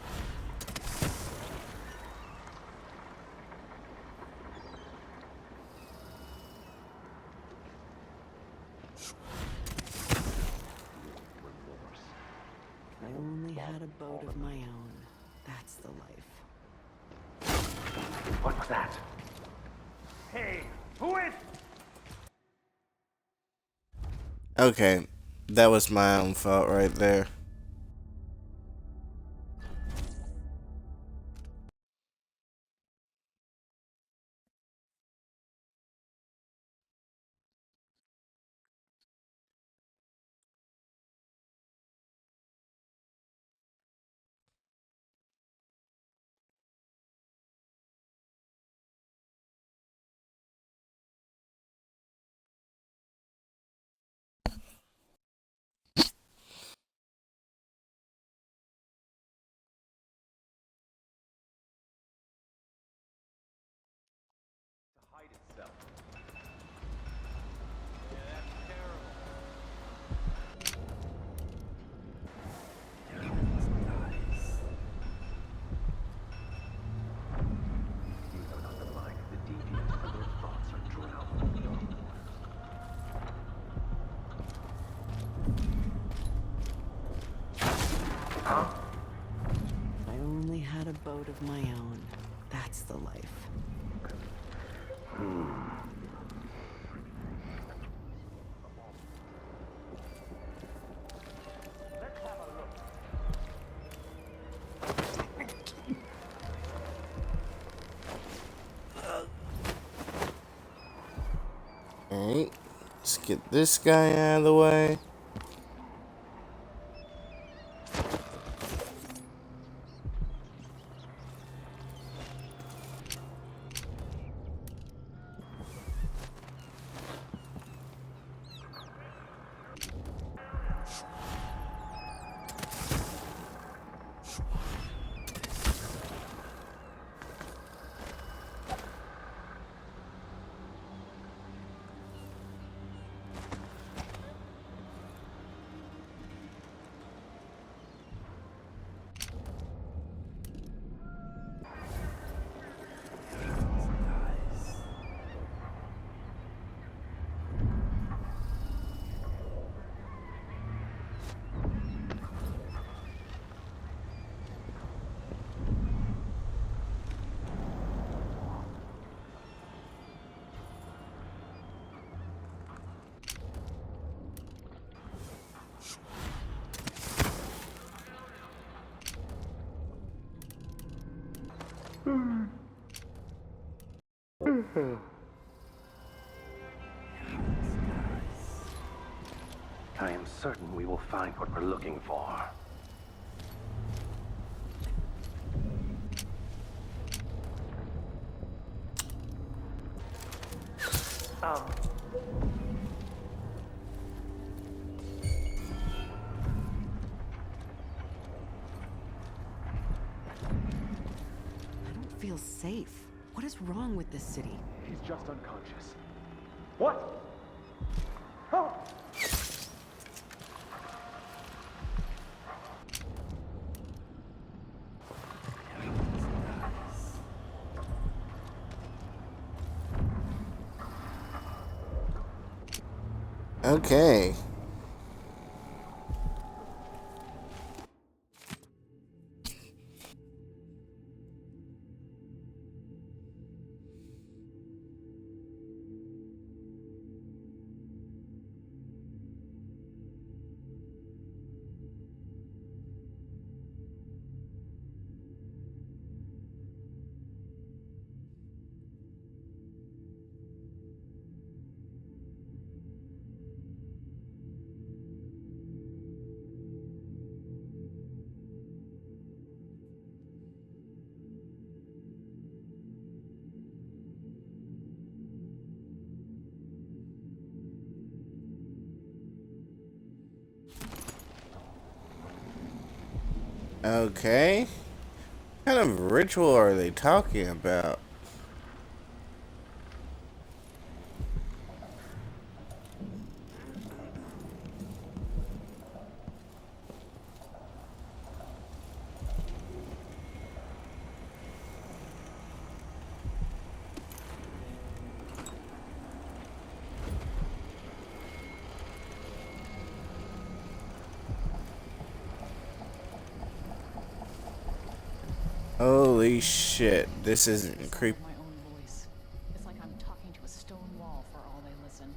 I only had a boat of my own. That's the life. What was that? Hey, who is? Okay. That was my own fault right there. I only had a boat of my own. That's the life. Alright. Let's get this guy out of the way. I am certain we will find what we're looking for. feel safe. What is wrong with this city? He's just unconscious. What? Oh! Okay. Okay. What kind of ritual are they talking about? Holy shit, this isn't creepy. My own voice. It's like I'm talking to a stone wall for all they listen.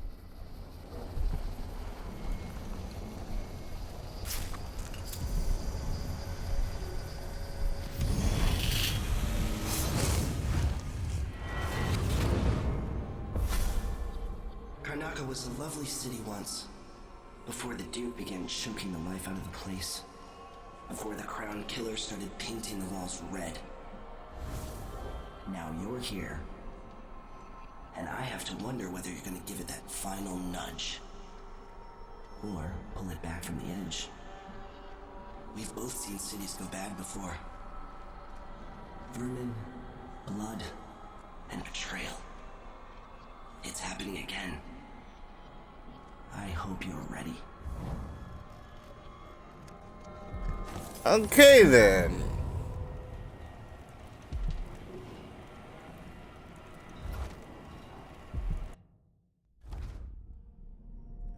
Karnaca was a lovely city once, before the Duke began choking the life out of the place. Before the Crown Killer started painting the walls red. Now you're here, and I have to wonder whether you're gonna give it that final nudge. Or pull it back from the edge. We've both seen cities go bad before. Vermin, blood, and betrayal. It's happening again. I hope you're ready. Okay then.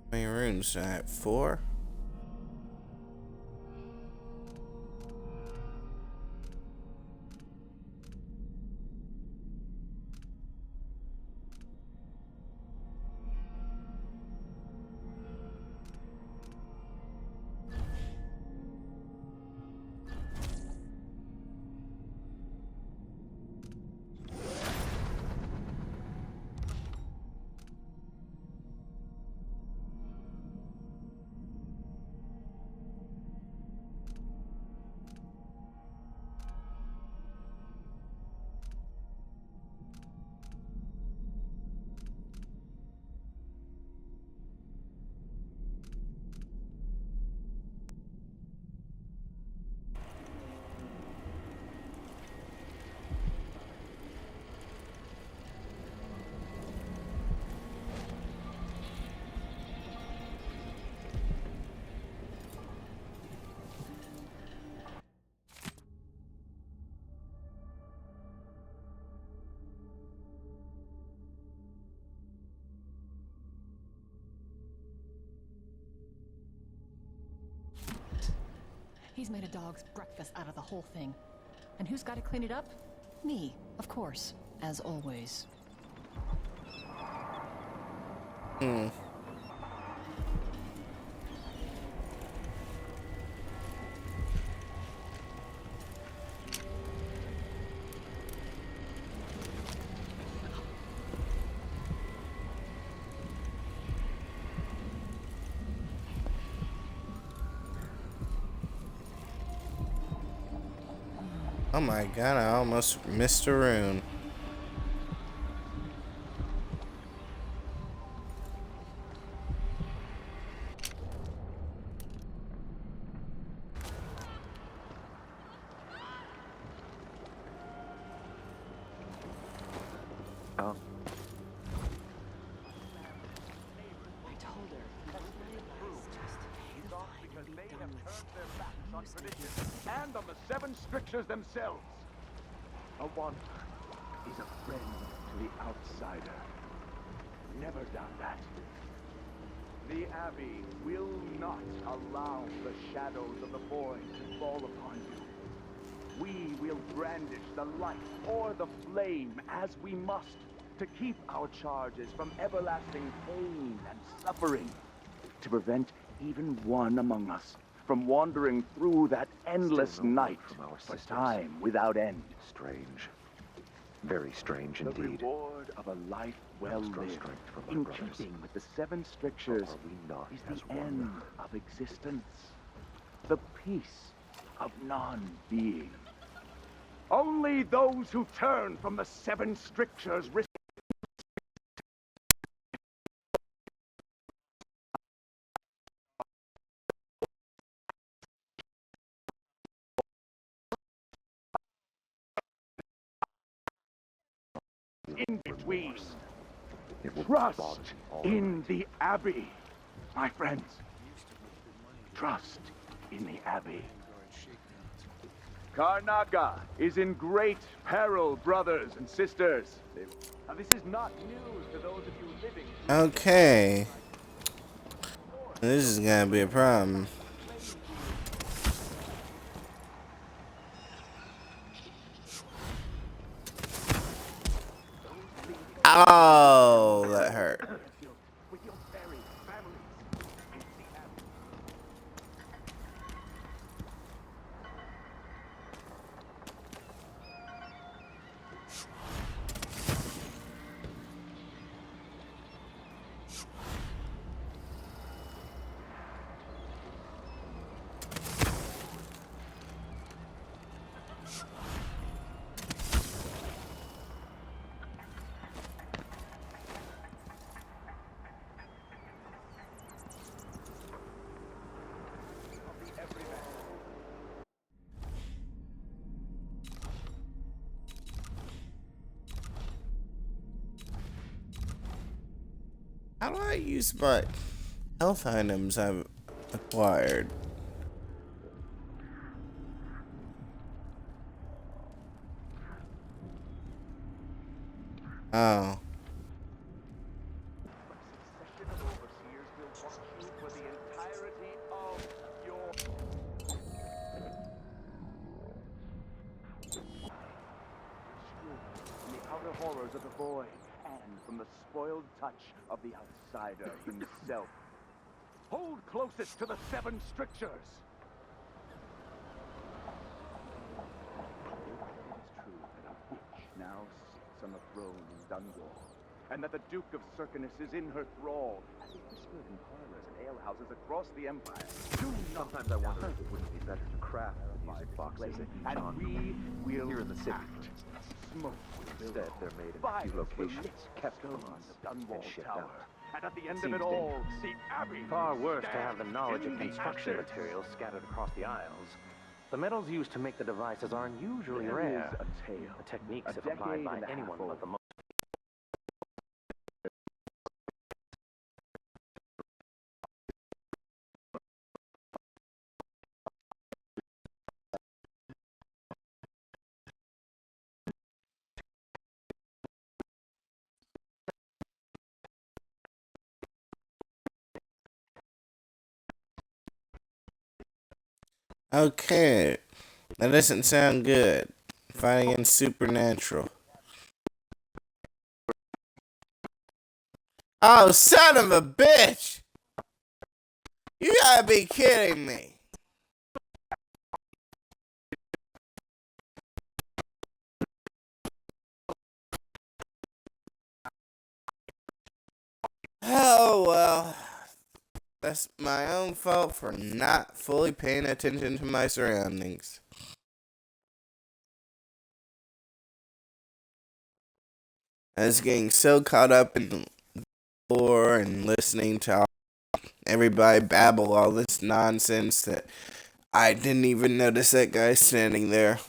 How many rooms do I have? 4? He's made a dog's breakfast out of the whole thing. And who's got to clean it up? Me, of course, as always. Oh my god, I almost missed a rune. on tradition and on the seven strictures themselves. A wanderer is a friend to the outsider. Never doubt that. The Abbey will not allow the shadows of the void to fall upon you. We will brandish the light or the flame as we must to keep our charges from everlasting pain and suffering, to prevent even one among us from wandering through that endless night for time without end. Strange. Very strange The indeed. reward of a life well lived, in keeping with the seven strictures, is the end of existence, the peace of non-being. Only those who turn from the seven strictures risk in between. Trust in the Abbey, my friends. Trust in the Abbey. Karnaca is in great peril, brothers and sisters. Now, this is not news to those of you living. Okay. This is gonna be a problem. Oh, that hurt. How do I use my health items I've acquired? Oh. From the outer horrors of the void, and from the spoiled touch of the outsider himself. Hold closest to the seven strictures. It is true that a witch now sits on the throne in Dunwall, and that the Duke of Circinus is in her thrall, as is whispered in parlors and alehouses across the Empire. Sometimes I wonder if it wouldn't be better to craft the music boxes And we will here in the city. Smoke. Instead, they're made in a few locations, kept from us, and shipped out. And at the end of Seems it all, the Abbey. Far worse to have the knowledge in of the construction ashes. materials scattered across the aisles. The metals used to make the devices are unusually There rare. is a tale. The techniques, A if applied decade by and a half anyone old. but the most Okay. That doesn't sound good. Fighting against supernatural. Oh, son of a bitch! You gotta be kidding me. Oh, well. That's my own fault for not fully paying attention to my surroundings. I was getting so caught up in the lore and listening to everybody babble all this nonsense that I didn't even notice that guy standing there.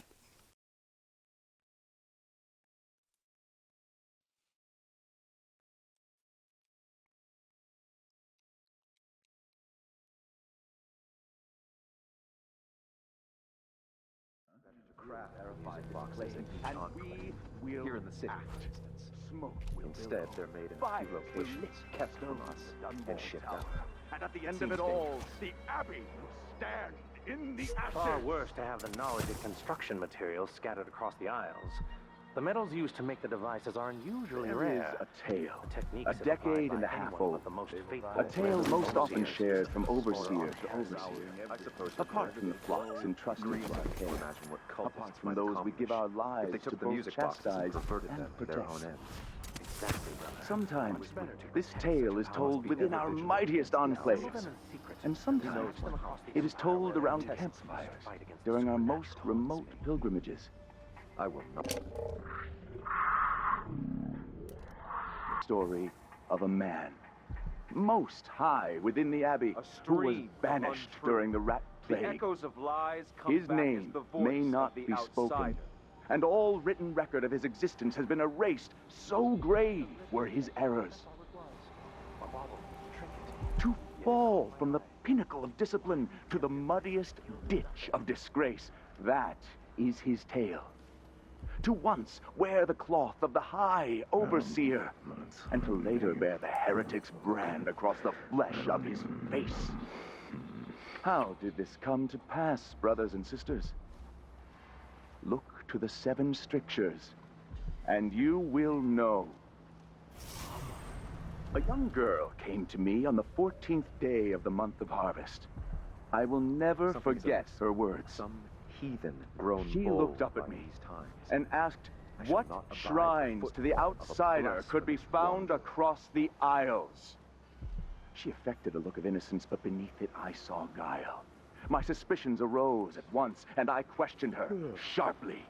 and we will here in the city, for instance. Smoke will Instead, they're made in a few locations, kept from us, and shipped out. And at the end of it all, the Abbey will stand in the ashes. Far worse to have the knowledge of construction materials scattered across the aisles. The metals used to make the devices are unusually rare. There is a tale, Techniques a decade and a half old. A tale most often shared from overseer to overseer. Apart from the flocks entrusted to our care, apart from those we give our lives to both chastise and protect. Sometimes this tale is told within our mightiest enclaves, and sometimes it is told around campfires during our most remote pilgrimages. I will not. Story of a man, most high within the Abbey, who was banished during the Rat Plague. The echoes of lies come His back name as the voice may not of the be spoken, outsider. and all written record of his existence has been erased, so grave were his errors. To fall from the pinnacle of discipline to the muddiest ditch of disgrace, that is his tale. To once wear the cloth of the high overseer, and to later bear the heretic's brand across the flesh of his face. How did this come to pass, brothers and sisters? Look to the 7 strictures, and you will know. A young girl came to me on the 14th day of the month of harvest. I will never forget her words. Some heathen grown She bold looked up by at me these times. and asked I shall what not abide shrines the to the footfall of a outsider could be blasphemous found wanderer. across the aisles. She affected a look of innocence, but beneath it I saw guile. My suspicions arose at once, and I questioned her sharply,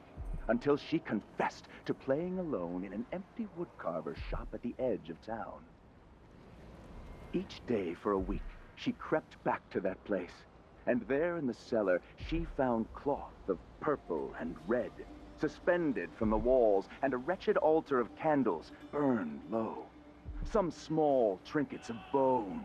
until she confessed to playing alone in an empty woodcarver's shop at the edge of town. Each day for a week, she crept back to that place, and there in the cellar she found cloth of purple and red, suspended from the walls, and a wretched altar of candles burned low. Some small trinkets of bone,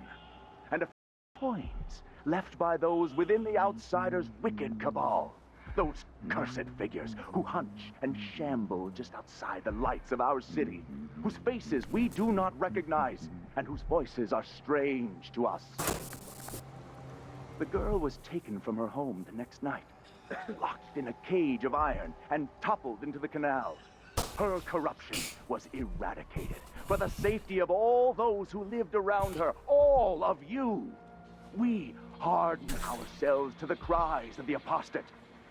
and a few coins left by those within the outsider's wicked cabal. Those cursed figures who hunch and shamble just outside the lights of our city, whose faces we do not recognize, and whose voices are strange to us. The girl was taken from her home the next night, locked in a cage of iron, and toppled into the canal. Her corruption was eradicated for the safety of all those who lived around her, all of you. We harden ourselves to the cries of the apostate,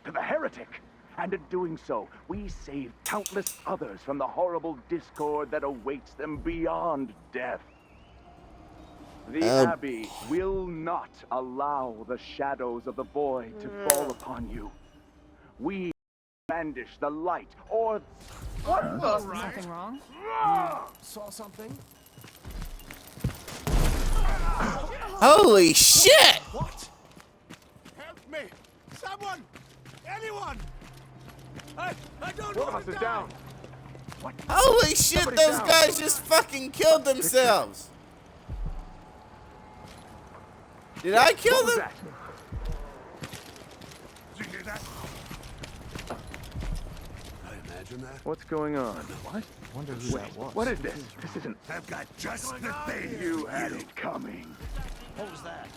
to the heretic, and in doing so, we save countless others from the horrible discord that awaits them beyond death. The Abbey will not allow the shadows of the void to fall upon you. We brandish the light, or... What the... Nothing wrong? Saw something? Holy shit! What? Help me! Someone! Anyone! I don't want to die! down. Holy shit, Somebody's those down. guys just fucking killed themselves! Did I kill them? Did you hear that? I imagine that. What's going on? What? Wonder who that was. What is this? This isn't... I've got just the thing. You had it coming. What was that?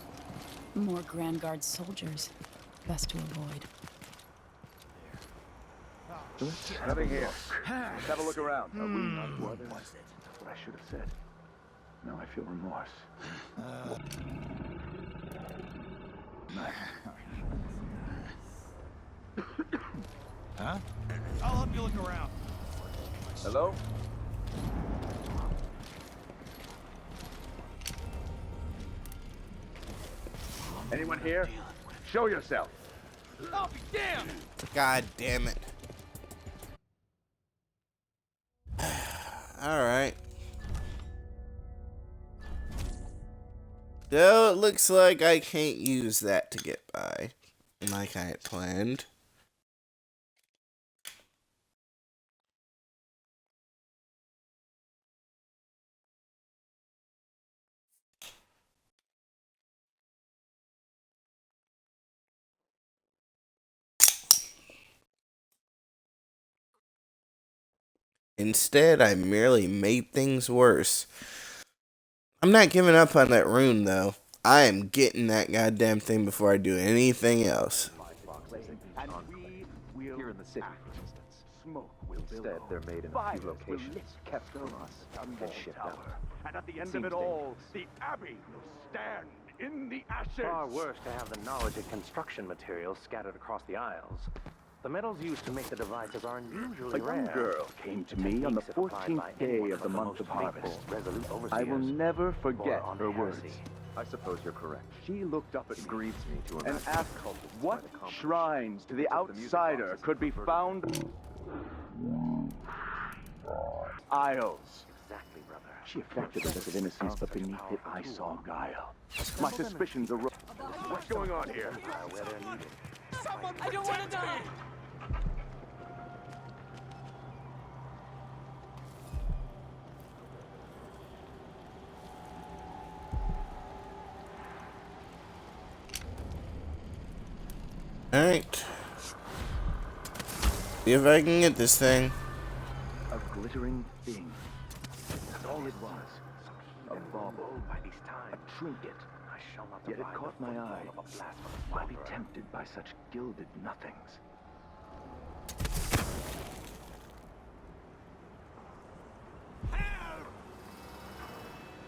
More Grand Guard soldiers. Best to avoid. Let's have a look. Let's have a look around. Are we not brothers? That's what I should have said. Now I feel remorse. Huh? I'll help you look around. Hello? Anyone here? Show yourself. I'll be damned! God damn it. Alright. Though it looks like I can't use that to get by, like I had planned. Instead, I merely made things worse. I'm not giving up on that rune, though. I am getting that goddamn thing before I do anything else. Here in the city, for instance. Smoke will Instead, they're made in a few locations, kept from us, and shipped out. And at the end of it all, the Abbey will stand in the ashes. Far worse to have the knowledge of construction materials scattered across the Isles. The metals used to make the devices are unusually A rare. young girl came to me on the 14th day of the month of harvest. I will never forget her words. I suppose you're correct. She looked up at me Grieves me to and imagine asked what shrines to the outsider could be found. Isles. Exactly, brother. She affected a look of innocence, but beneath it I saw guile. My suspicions arose. What's going on here? Where they're needed. I don't want to die! Alright. See if I can get this thing. A glittering thing. That's all it was. A bauble. A trinket. Yet it caught my eye. Why be tempted by such gilded nothings?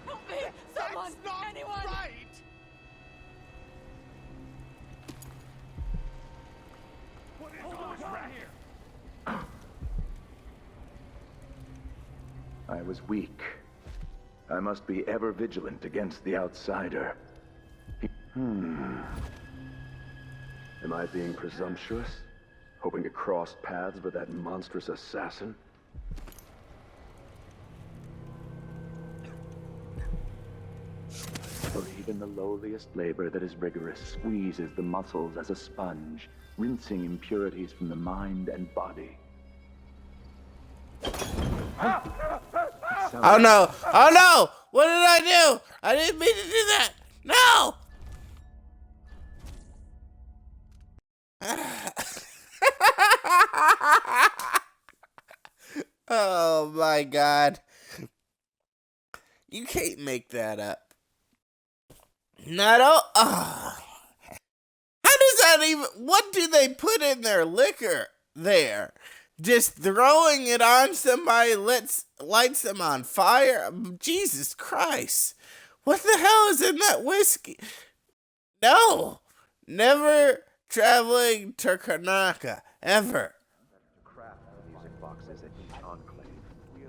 Help me! Someone! Anyone! Right! What is going on here? I was weak. I must be ever vigilant against the outsider. Am I being presumptuous? Hoping to cross paths with that monstrous assassin? For even the lowliest labor that is rigorous squeezes the muscles as a sponge, rinsing impurities from the mind and body. Oh no! Oh no! What did I do? I didn't mean to do that! No! Oh my god. You can't make that up. Not all. Oh. How does that even. What do they put in their liquor there? Just throwing it on somebody lights them on fire? Jesus Christ. What the hell is in that whiskey? No. Never traveling to Karnaca. Ever.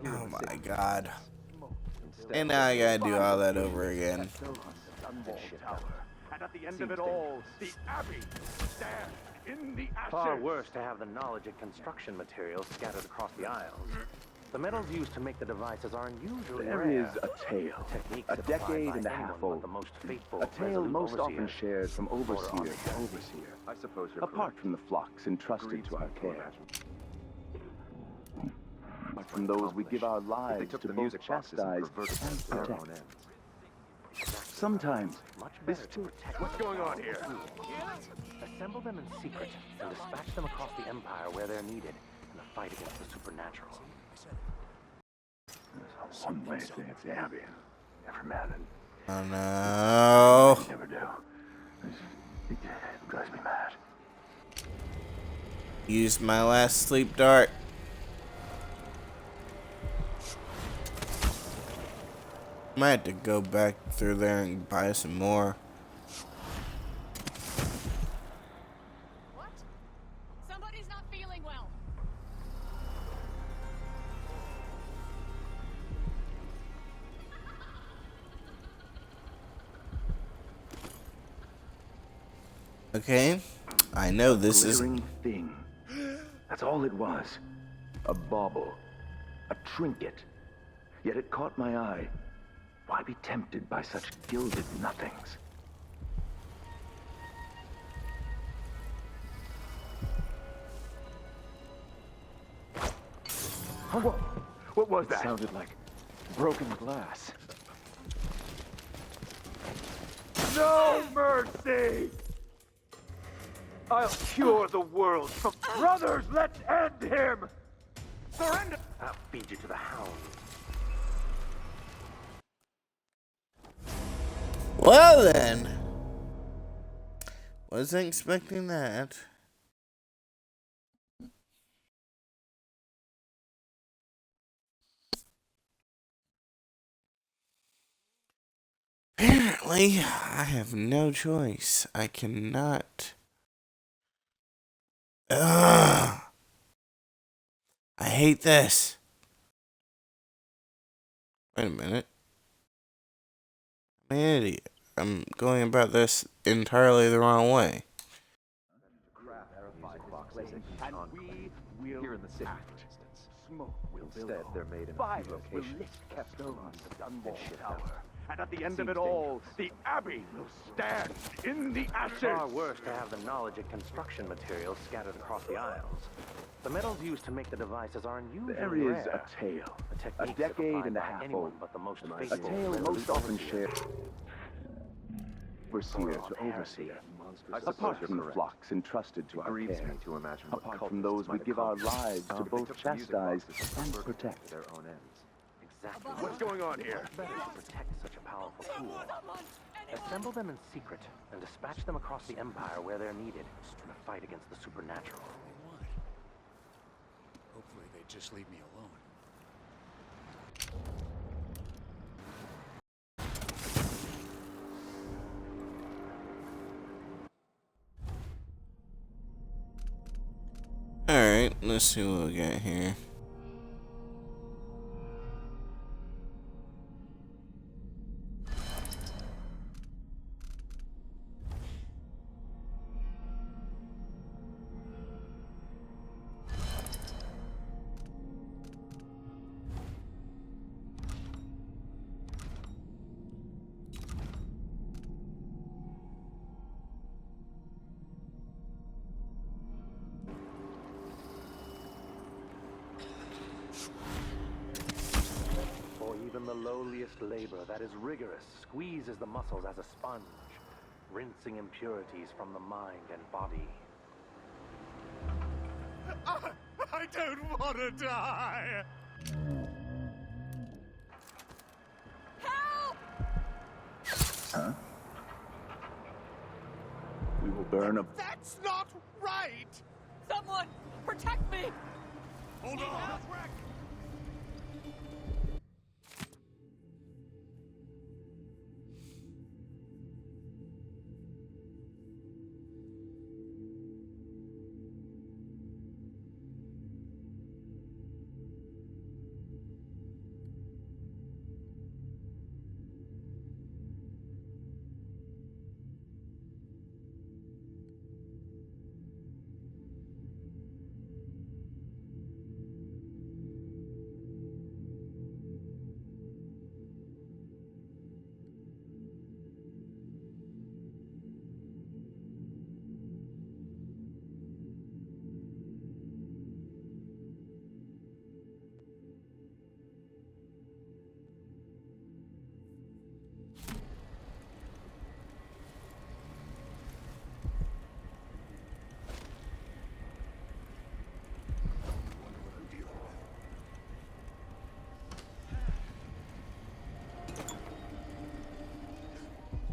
Oh my god. And now I gotta do all that over again. And at the end of it all, the Abbey stands in the ashes. Far worse to have the knowledge of construction materials scattered across the Isles. The metals used to make the devices are unusually There rare. is a tale, Techniques a that apply decade by and a anyone half but old. the most faithful, A tale resolute most often overseer. shared from overseer to overseer. I suppose you're Apart from the flocks entrusted to our care. But from those we give our lives to both chastise and protect. Sometimes, this too. What's going on here? Assemble them in secret and dispatch them across the Empire where they're needed in the fight against the supernatural. There's one way to get the Abbey. Every man and Oh no. never do. It drives me mad. Used my last sleep dart. Might have to go back through there and buy some more. What? Somebody's not feeling well. Okay. I know this is. Glittering thing. That's all it was. A bauble. A trinket. Yet it caught my eye. Why be tempted by such gilded nothings? Huh? What was that? It sounded like broken glass. No mercy! I'll cure the world from brothers. Let's end him. Surrender! I'll feed you to the hounds. Well then, wasn't expecting that. Apparently, I have no choice. I cannot. Ugh. I hate this. Wait a minute. I'm an idiot. I'm going about this entirely the wrong way. And we will here in the city, for instance. Smoke will instead they're made in a few locations. Kept on the Dunwall Tower. And at the end of it all, the Abbey will stand in the ashes. Far worse to have the knowledge and construction materials scattered across the Isles. The metals used to make the devices are unusually There is rare. a tale, A decade and a half old, but the most a tale most often shared overseer to overseer, apart from the flocks entrusted to our care, apart from those we give our lives to both chastise and protect. Their own ends. Exactly. What's going on here? Better to protect such a powerful tool. Assemble them in secret and dispatch them across the Empire where they're needed in a fight against the supernatural. Hopefully they just leave me alone. Alright, let's see what we got here. For even the lowliest labor that is rigorous squeezes the muscles as a sponge, rinsing impurities from the mind and body. I don't want to die! Huh? We will burn a... That's not right! Someone, protect me! Hold on!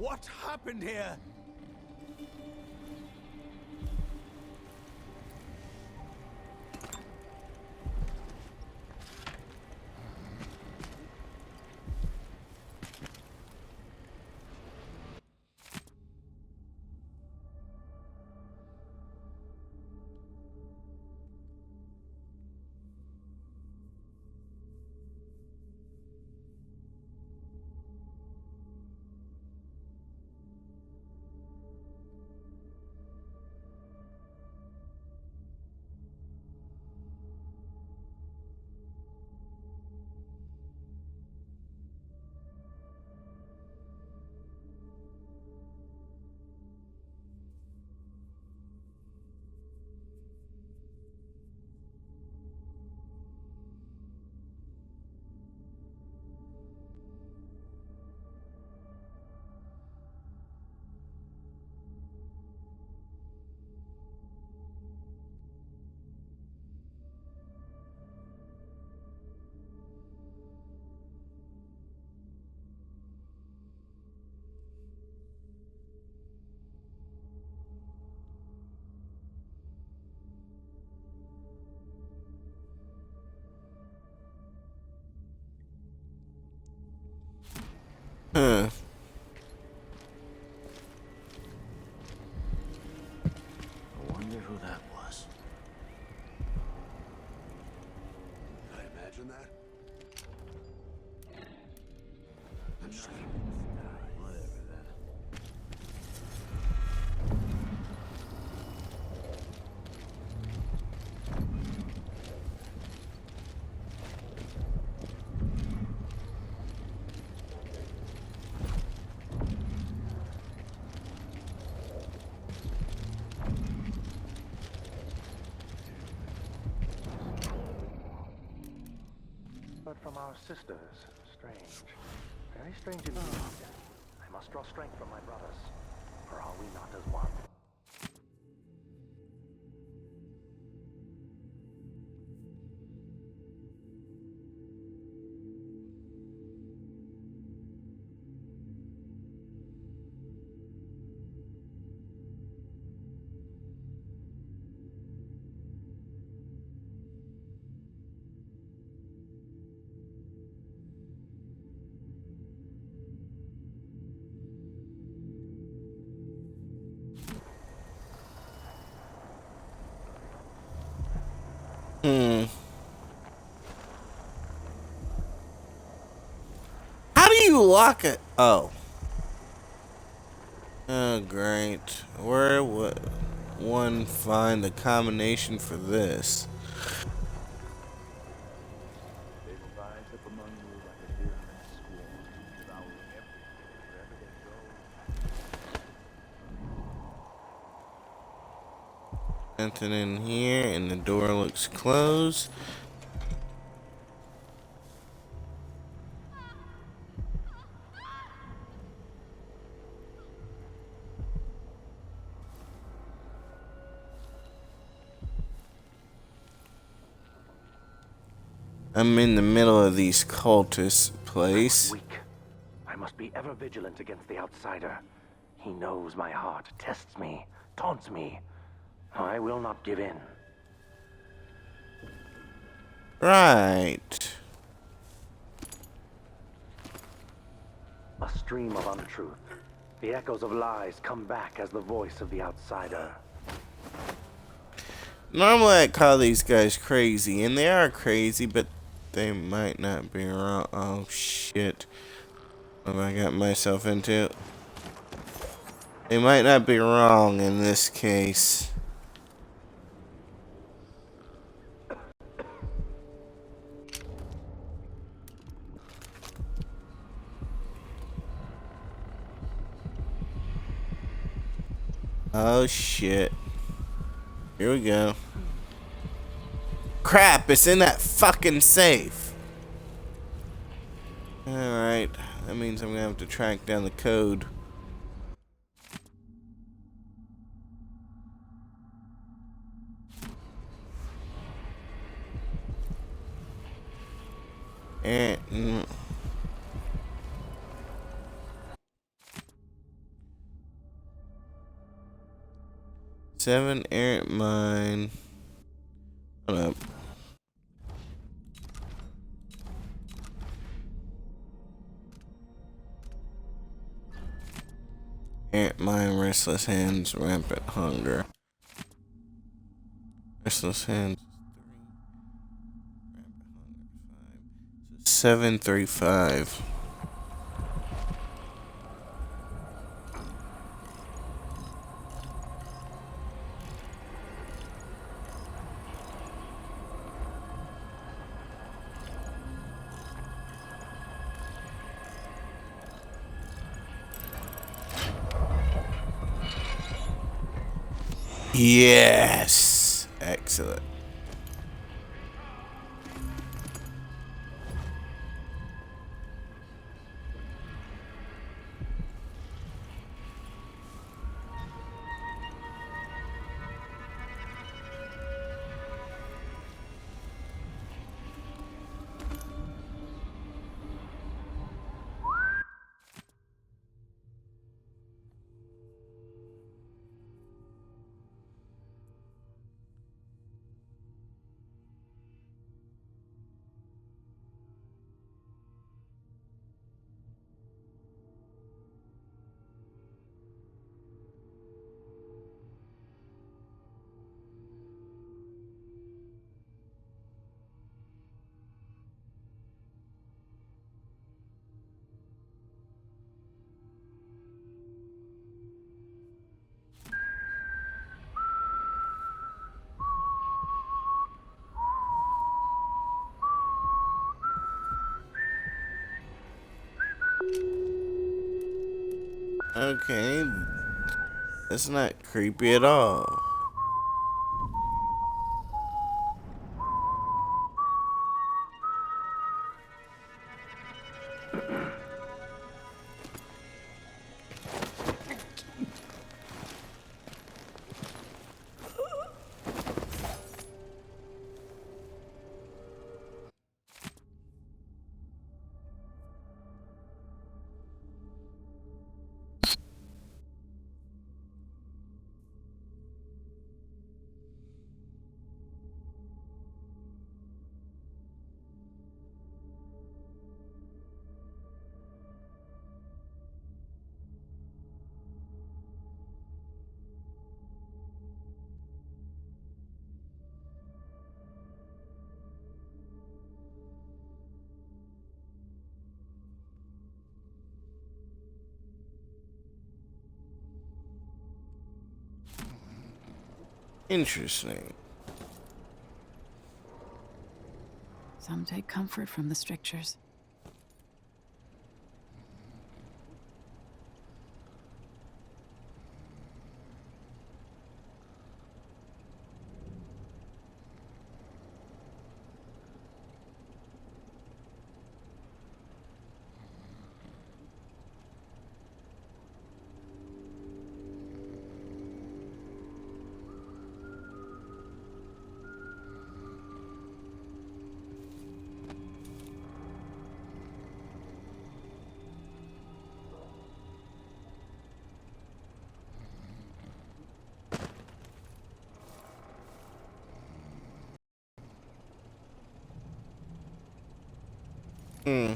What happened here? from our sisters. Strange. Very strange indeed. I must draw strength from my brothers. Or are we not as one? How do you lock it? Oh. Oh, great. Where would one find the combination for this? They will rise up among you like a virulent swarm, devouring everything wherever they go. Nothing in here, and the door looks closed. I'm in the middle of these cultist place. Weak. I must be ever vigilant against the outsider. He knows my heart, tests me, taunts me. I will not give in. Right. A stream of untruth. The echoes of lies come back as the voice of the outsider. Normally I call these guys crazy, and they are crazy, but they might not be wrong. Oh shit. What have I got myself into? They might not be wrong in this case. Oh shit. Here we go. Crap, it's in that fucking safe. Alright, that means I'm gonna have to track down the code. And 7 errant mine. Hold up. Errant mine, restless hands, rampant hunger. Restless hands. 735. Yes. Excellent. Okay. That's not creepy at all. Interesting. Some take comfort from the strictures. Hmm.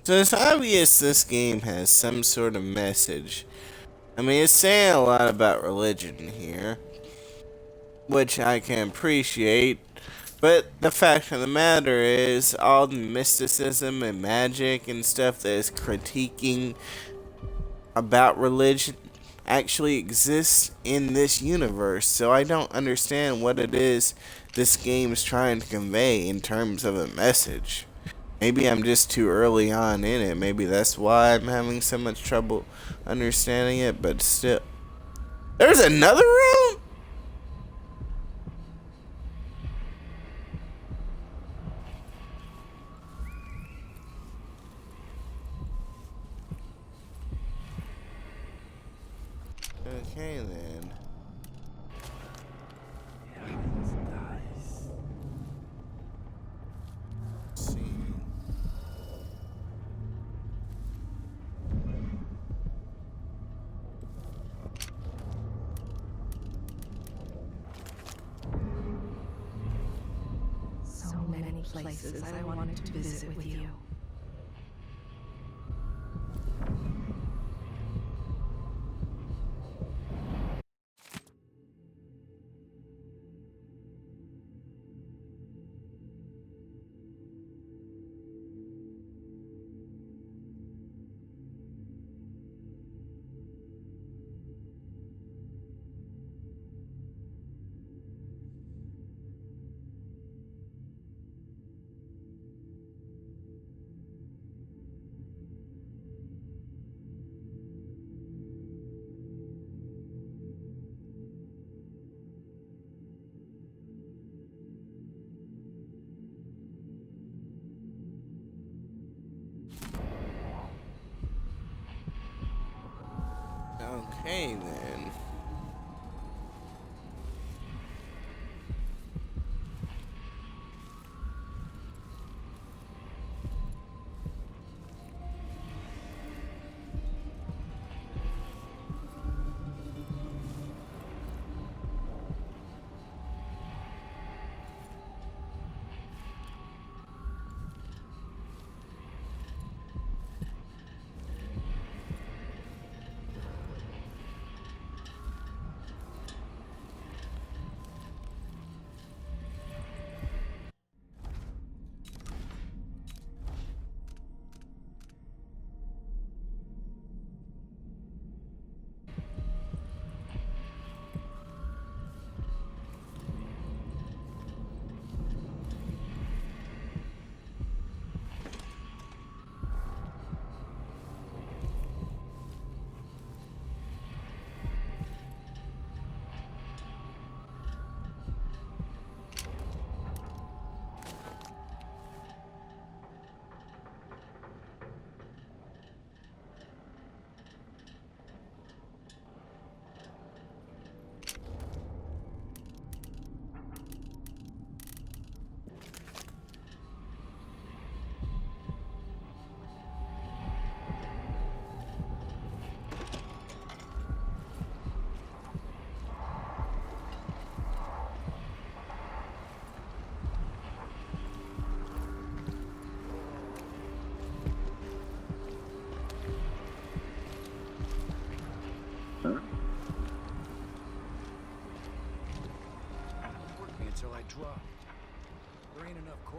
So it's obvious this game has some sort of message. I mean, it's saying a lot about religion here, which I can appreciate. But the fact of the matter is, all the mysticism and magic and stuff that is critiquing about religion actually exists in this universe. So I don't understand what it is this game is trying to convey in terms of a message. Maybe I'm just too early on in it. Maybe that's why I'm having so much trouble understanding it, but still. There's another room? Okay then. Let's see. So many places I wanted to visit with you. Okay then.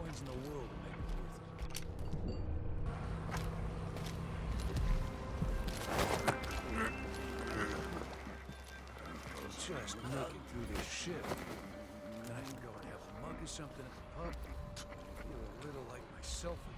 coins in the world to make it worth it. Just make it through this ship. Then I can go and have a mug or something at the pub. Feel a little like myself again.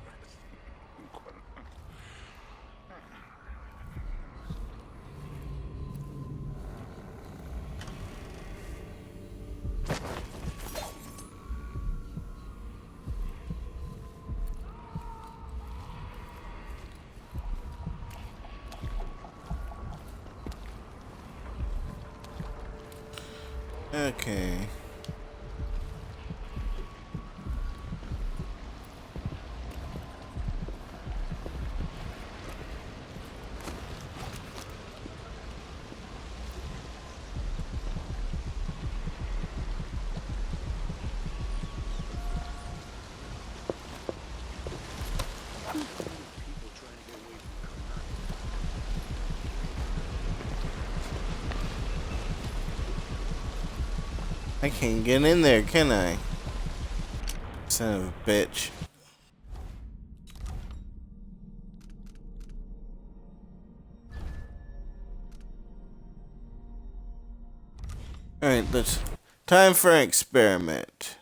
Okay. I can't get in there, can I? Son of a bitch. Alright, let's... Time for an experiment.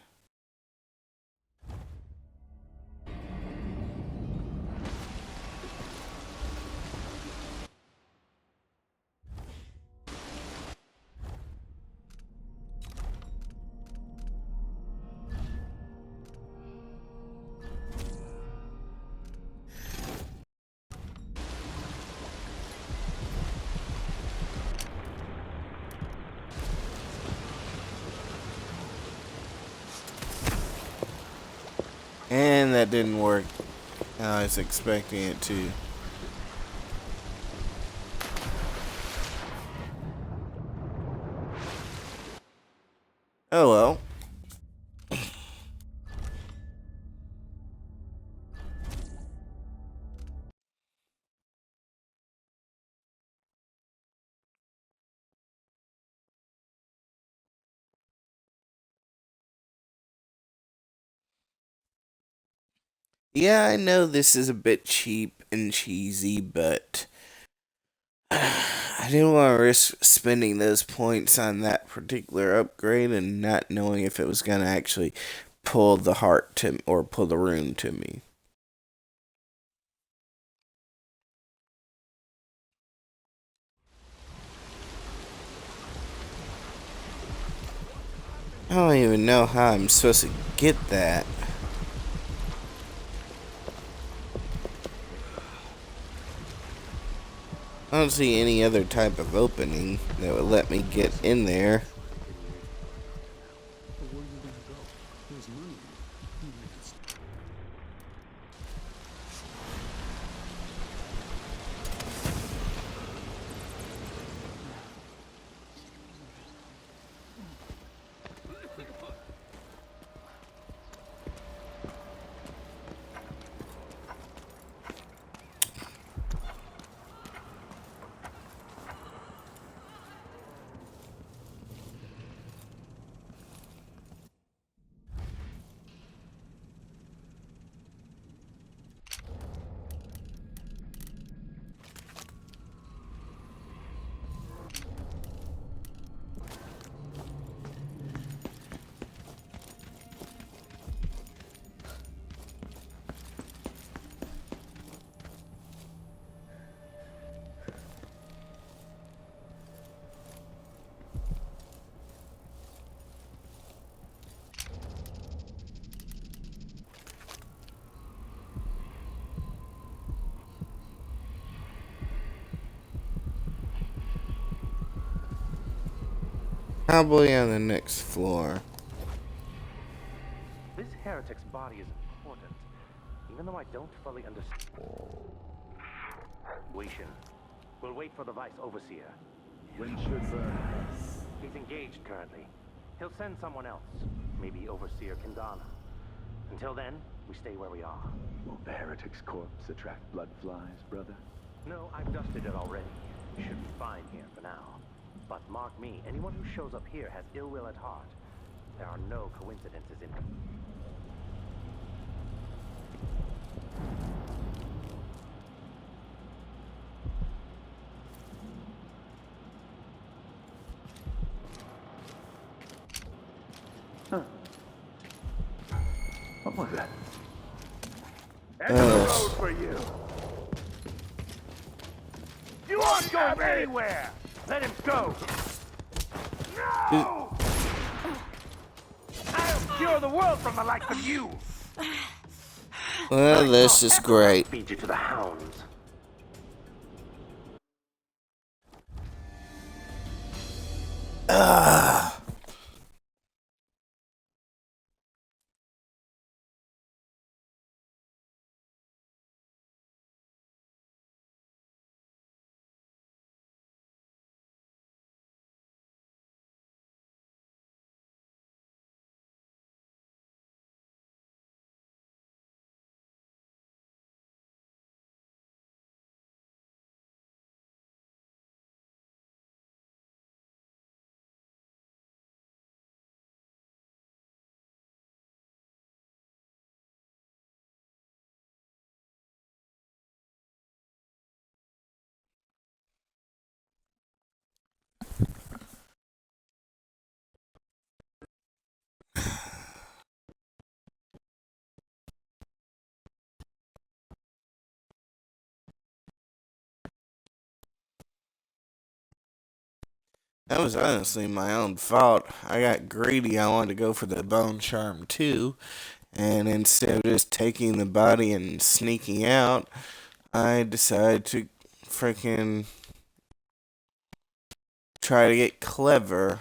And that didn't work how I was expecting it to. Oh well. Yeah, I know this is a bit cheap and cheesy, but I didn't want to risk spending those points on that particular upgrade and not knowing if it was going to actually pull the heart to or pull the rune to me. I don't even know how I'm supposed to get that. I don't see any other type of opening that would let me get in there. Probably on the next floor. This heretic's body is important, even though I don't fully understand. We'll wait for the Vice Overseer. When should He's engaged currently. He'll send someone else, maybe Overseer Kindana. Until then, we stay where we are. Will the heretic's corpse attract blood flies, brother? No, I've dusted it already. We should be fine here for now. But mark me, anyone who shows up here has ill will at heart. There are no coincidences in End of the road for you. You aren't going anywhere. Let him go. No! I'll cure the world from the likes of you. Well, this is great. Feed you to the hounds. That was honestly my own fault. I got greedy. I wanted to go for the bone charm too. And instead of just taking the body and sneaking out, I decided to freaking try to get clever.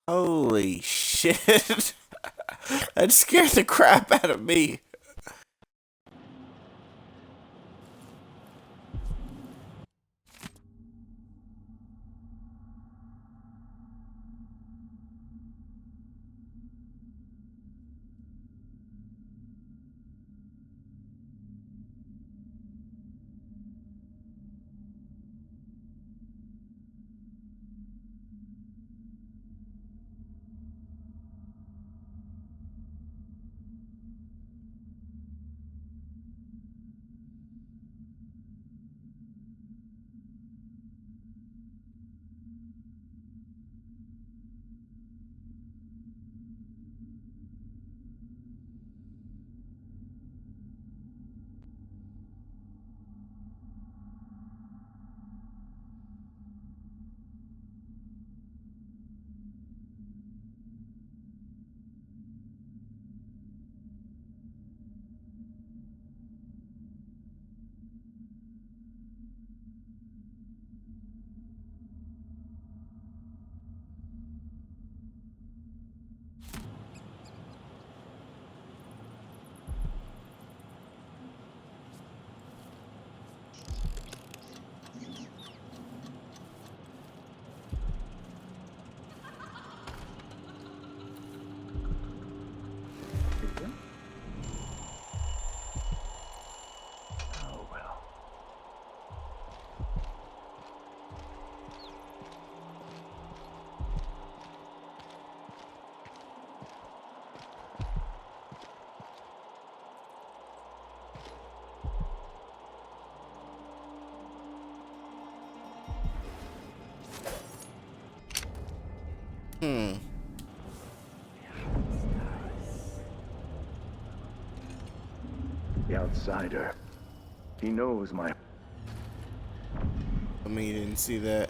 Holy shit. That scared the crap out of me. the outsider. He knows my... I mean, you didn't see that.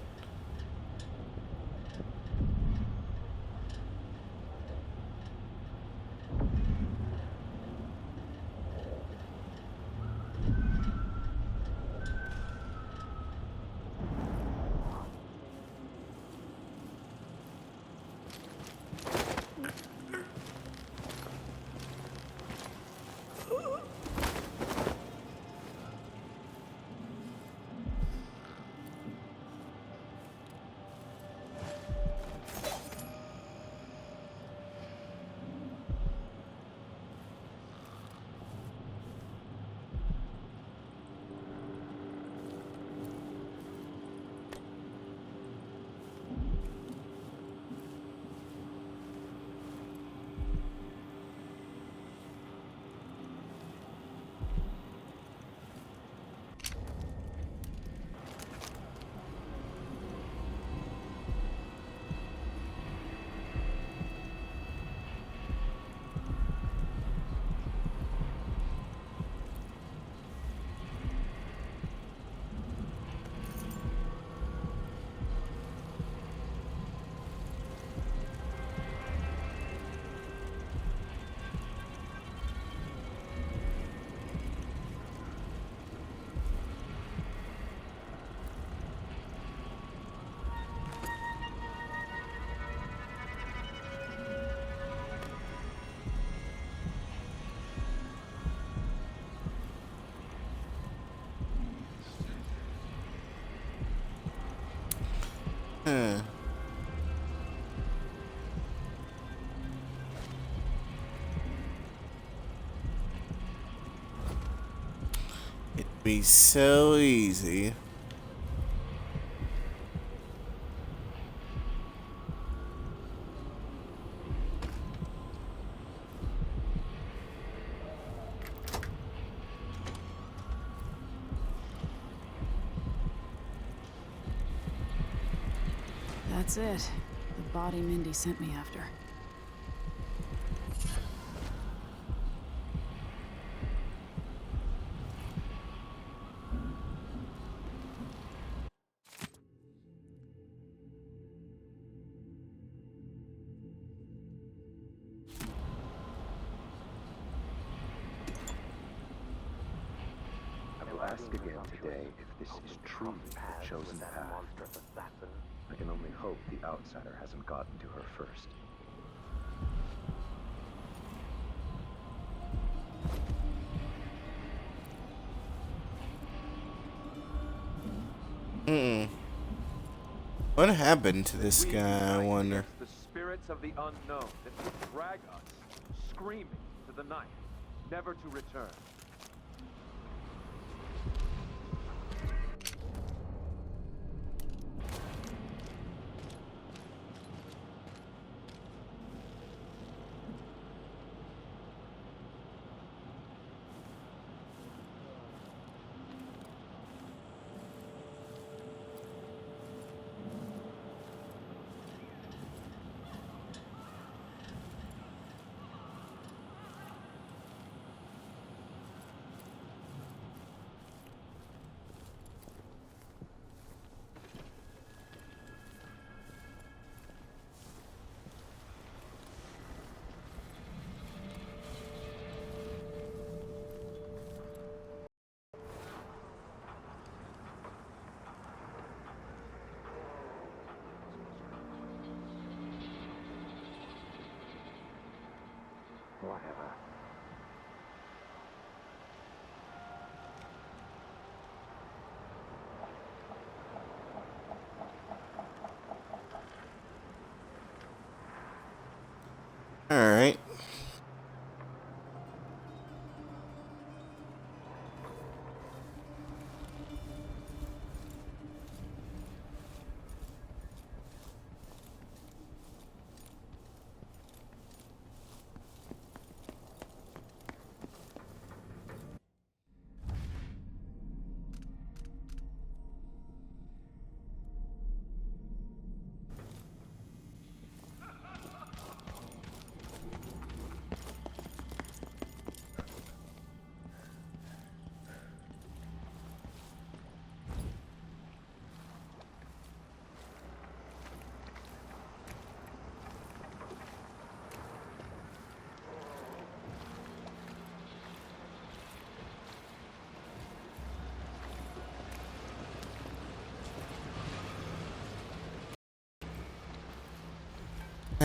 Huh. It'd be so easy. That's it. The body Mindy sent me after. I will ask again today if this is truly the chosen path. I can only hope the outsider hasn't gotten to her first. What happened to this guy, I wonder? The spirits of the unknown that would drag us, screaming, to the night, never to return. Whatever. All right.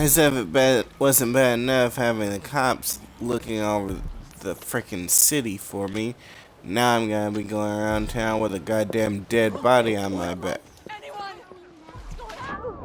As if it wasn't bad enough having the cops looking over the freaking city for me, now I'm gonna be going around town with a goddamn dead body on my back. Anyone? What's going on?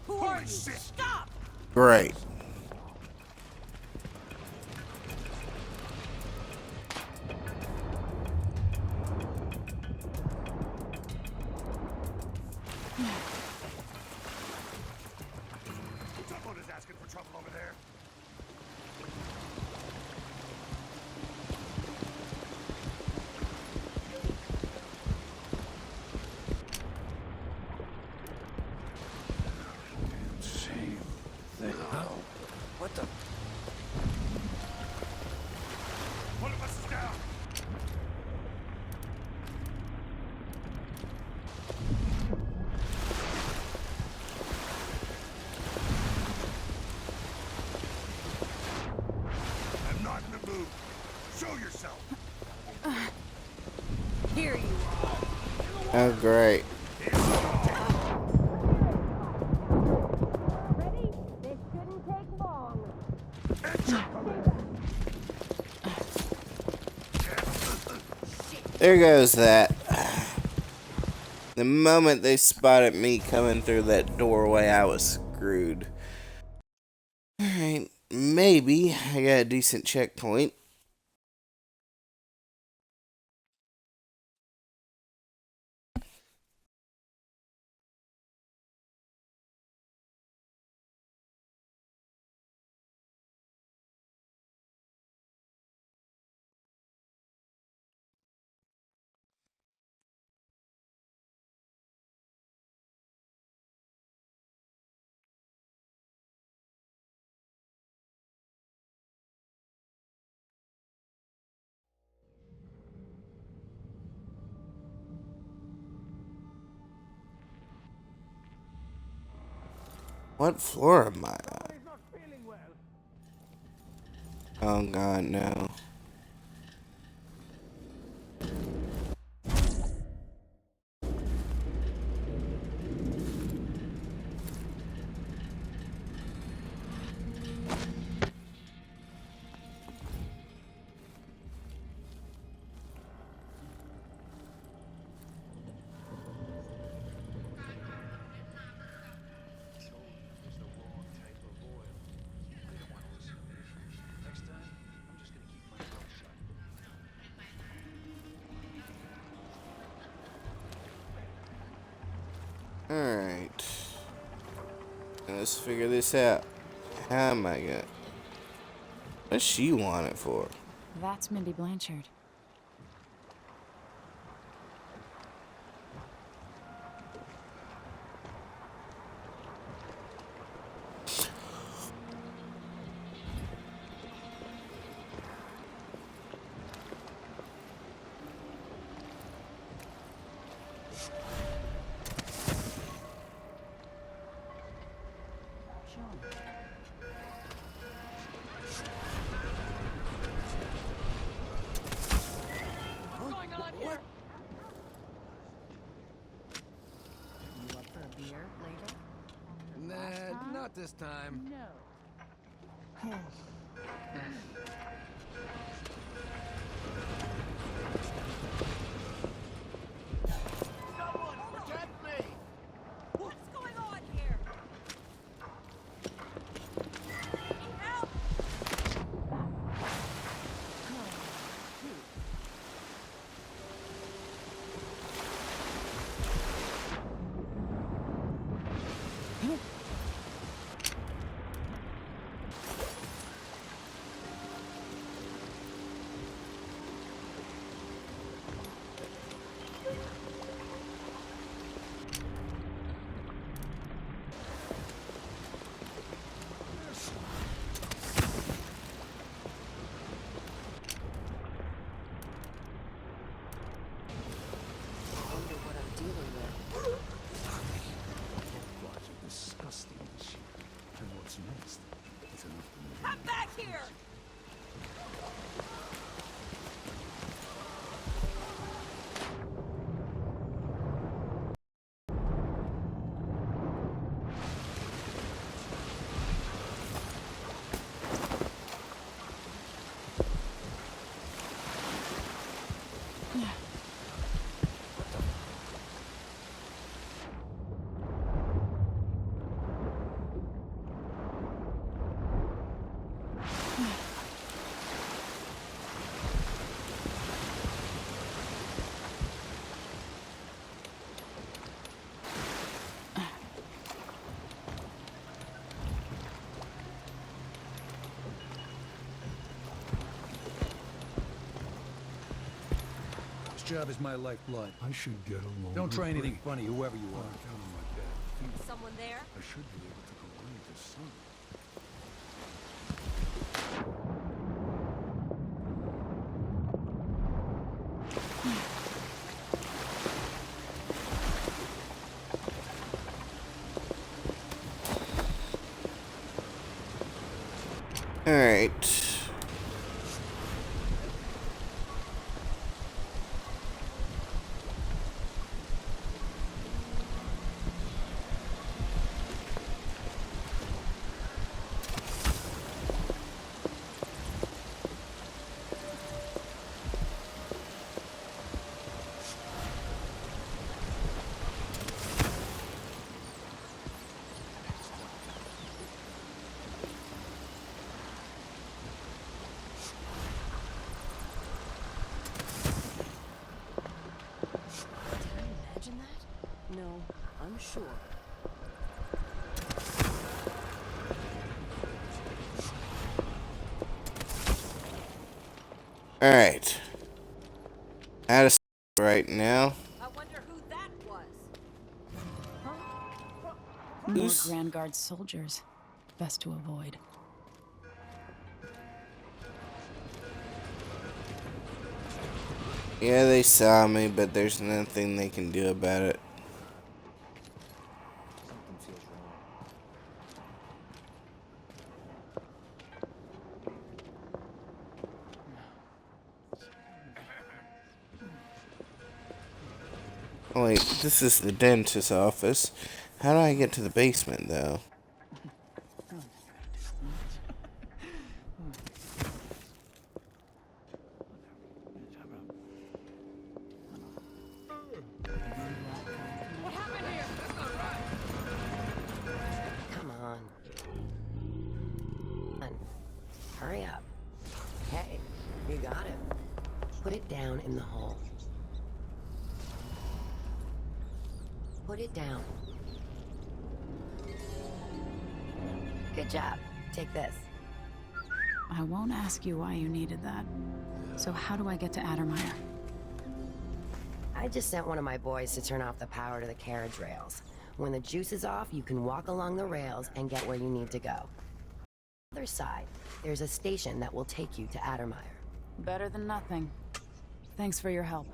Who are you? Stop! Great. Someone is asking for trouble over there. What the? One of us is down. I'm not in the mood. Show yourself. Here you are. Oh, great. This shouldn't take long. There goes that. The moment they spotted me coming through that doorway, I was screwed. Alright, maybe I got a decent checkpoint. What floor am I on? Oh god, no. Alright. Let's figure this out. How am I gonna... What's she want it for? That's Mindy Blanchard. Nah, not this time. No. Someone protect me! What's going on here? Help! job is my lifeblood. I should get along. Don't try with anything Bree. funny, whoever you On are. account of my bad feet, Someone there? I should be able to go on to some. All right. Imagine that? No, I'm sure. All right. Out of right now. I wonder who that was. More Who's- Grand Guard soldiers. Best to avoid. Yeah, they saw me, but there's nothing they can do about it. Something feels wrong. Oh, wait, this is the dentist's office. How do I get to the basement, though? What happened here? That's not right. Come on. Hurry up. Hey, you got it. Put it down in the hole. Put it down. Good job. Take this. I won't ask you why you needed that. So how do I get to Addermire? I just sent one of my boys to turn off the power to the carriage rails. When the juice is off, you can walk along the rails and get where you need to go. On the other side, there's a station that will take you to Addermire. Better than nothing. Thanks for your help.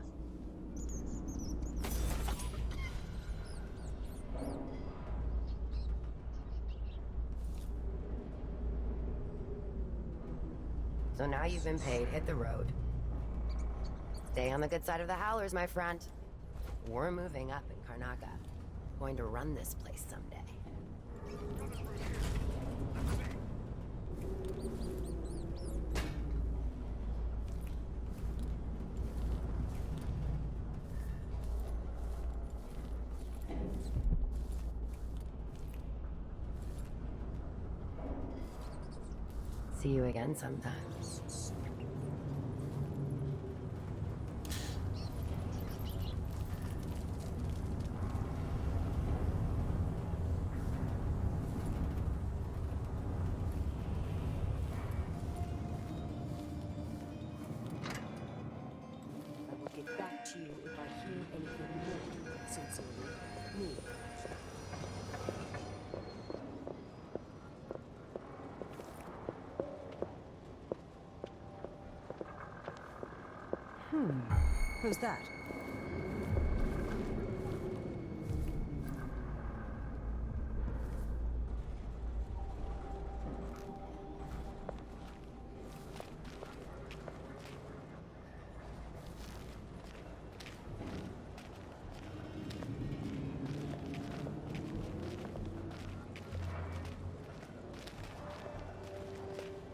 So now you've been paid, hit the road. Stay on the good side of the Howlers, my friend. We're moving up in Karnaca. Going to run this place someday. See you again sometime. I will get back to you if I hear anything more. Sincerely, me. Who's that?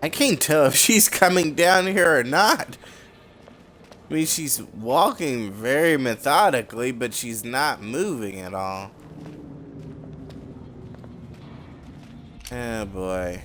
I can't tell if she's coming down here or not. I mean, she's walking very methodically, but she's not moving at all. Oh boy.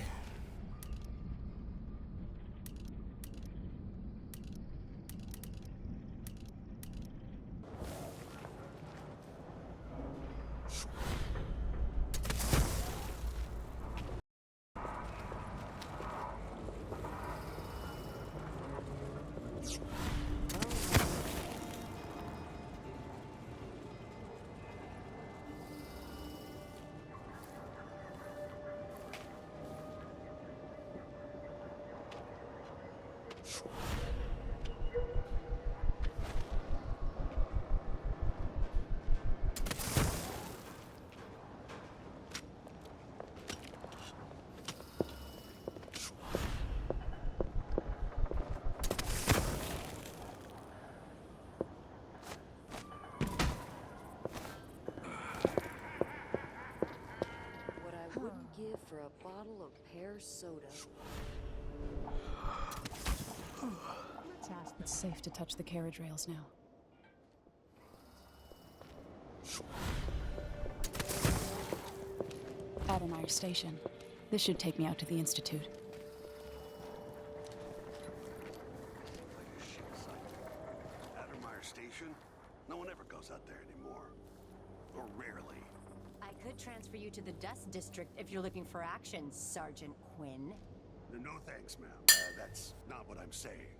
What I wouldn't give for a bottle of pear soda. It's safe to touch the carriage rails now. Addermeyer Station. This should take me out to the Institute. Addermeyer Station? No one ever goes out there anymore. Or rarely. I could transfer you to the Dust District if you're looking for action, Sergeant Quinn. No thanks, ma'am. That's not what I'm saying.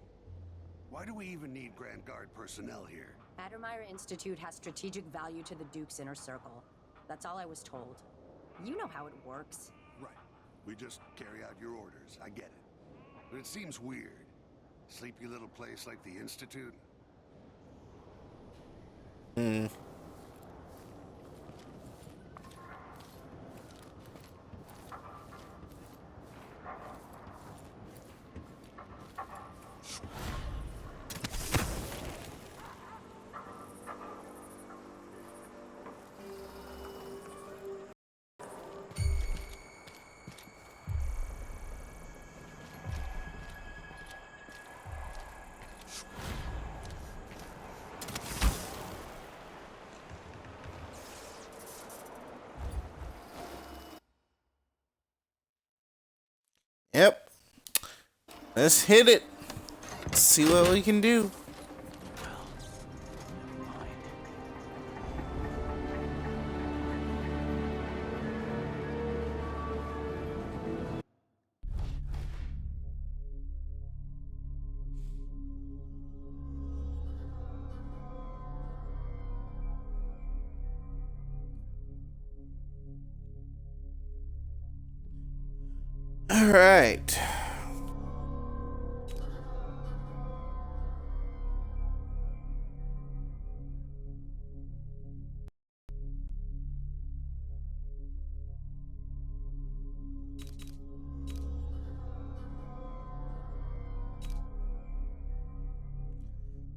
Why do we even need Grand Guard personnel here? Addermeyer Institute has strategic value to the Duke's inner circle. That's all I was told. You know how it works. Right. We just carry out your orders. I get it. But it seems weird. Sleepy little place like the Institute. Yep. Let's hit it. See what we can do. All right.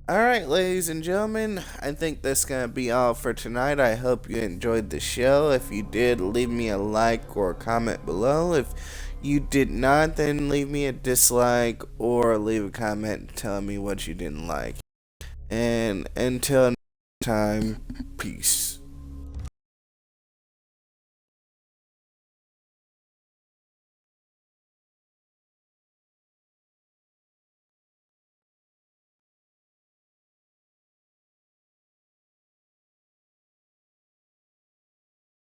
Alright, ladies and gentlemen, I think that's going to be all for tonight. I hope you enjoyed the show. If you did, leave me a like or a comment below. If you did not, then leave me a dislike or leave a comment telling me what you didn't like. And until next time, peace.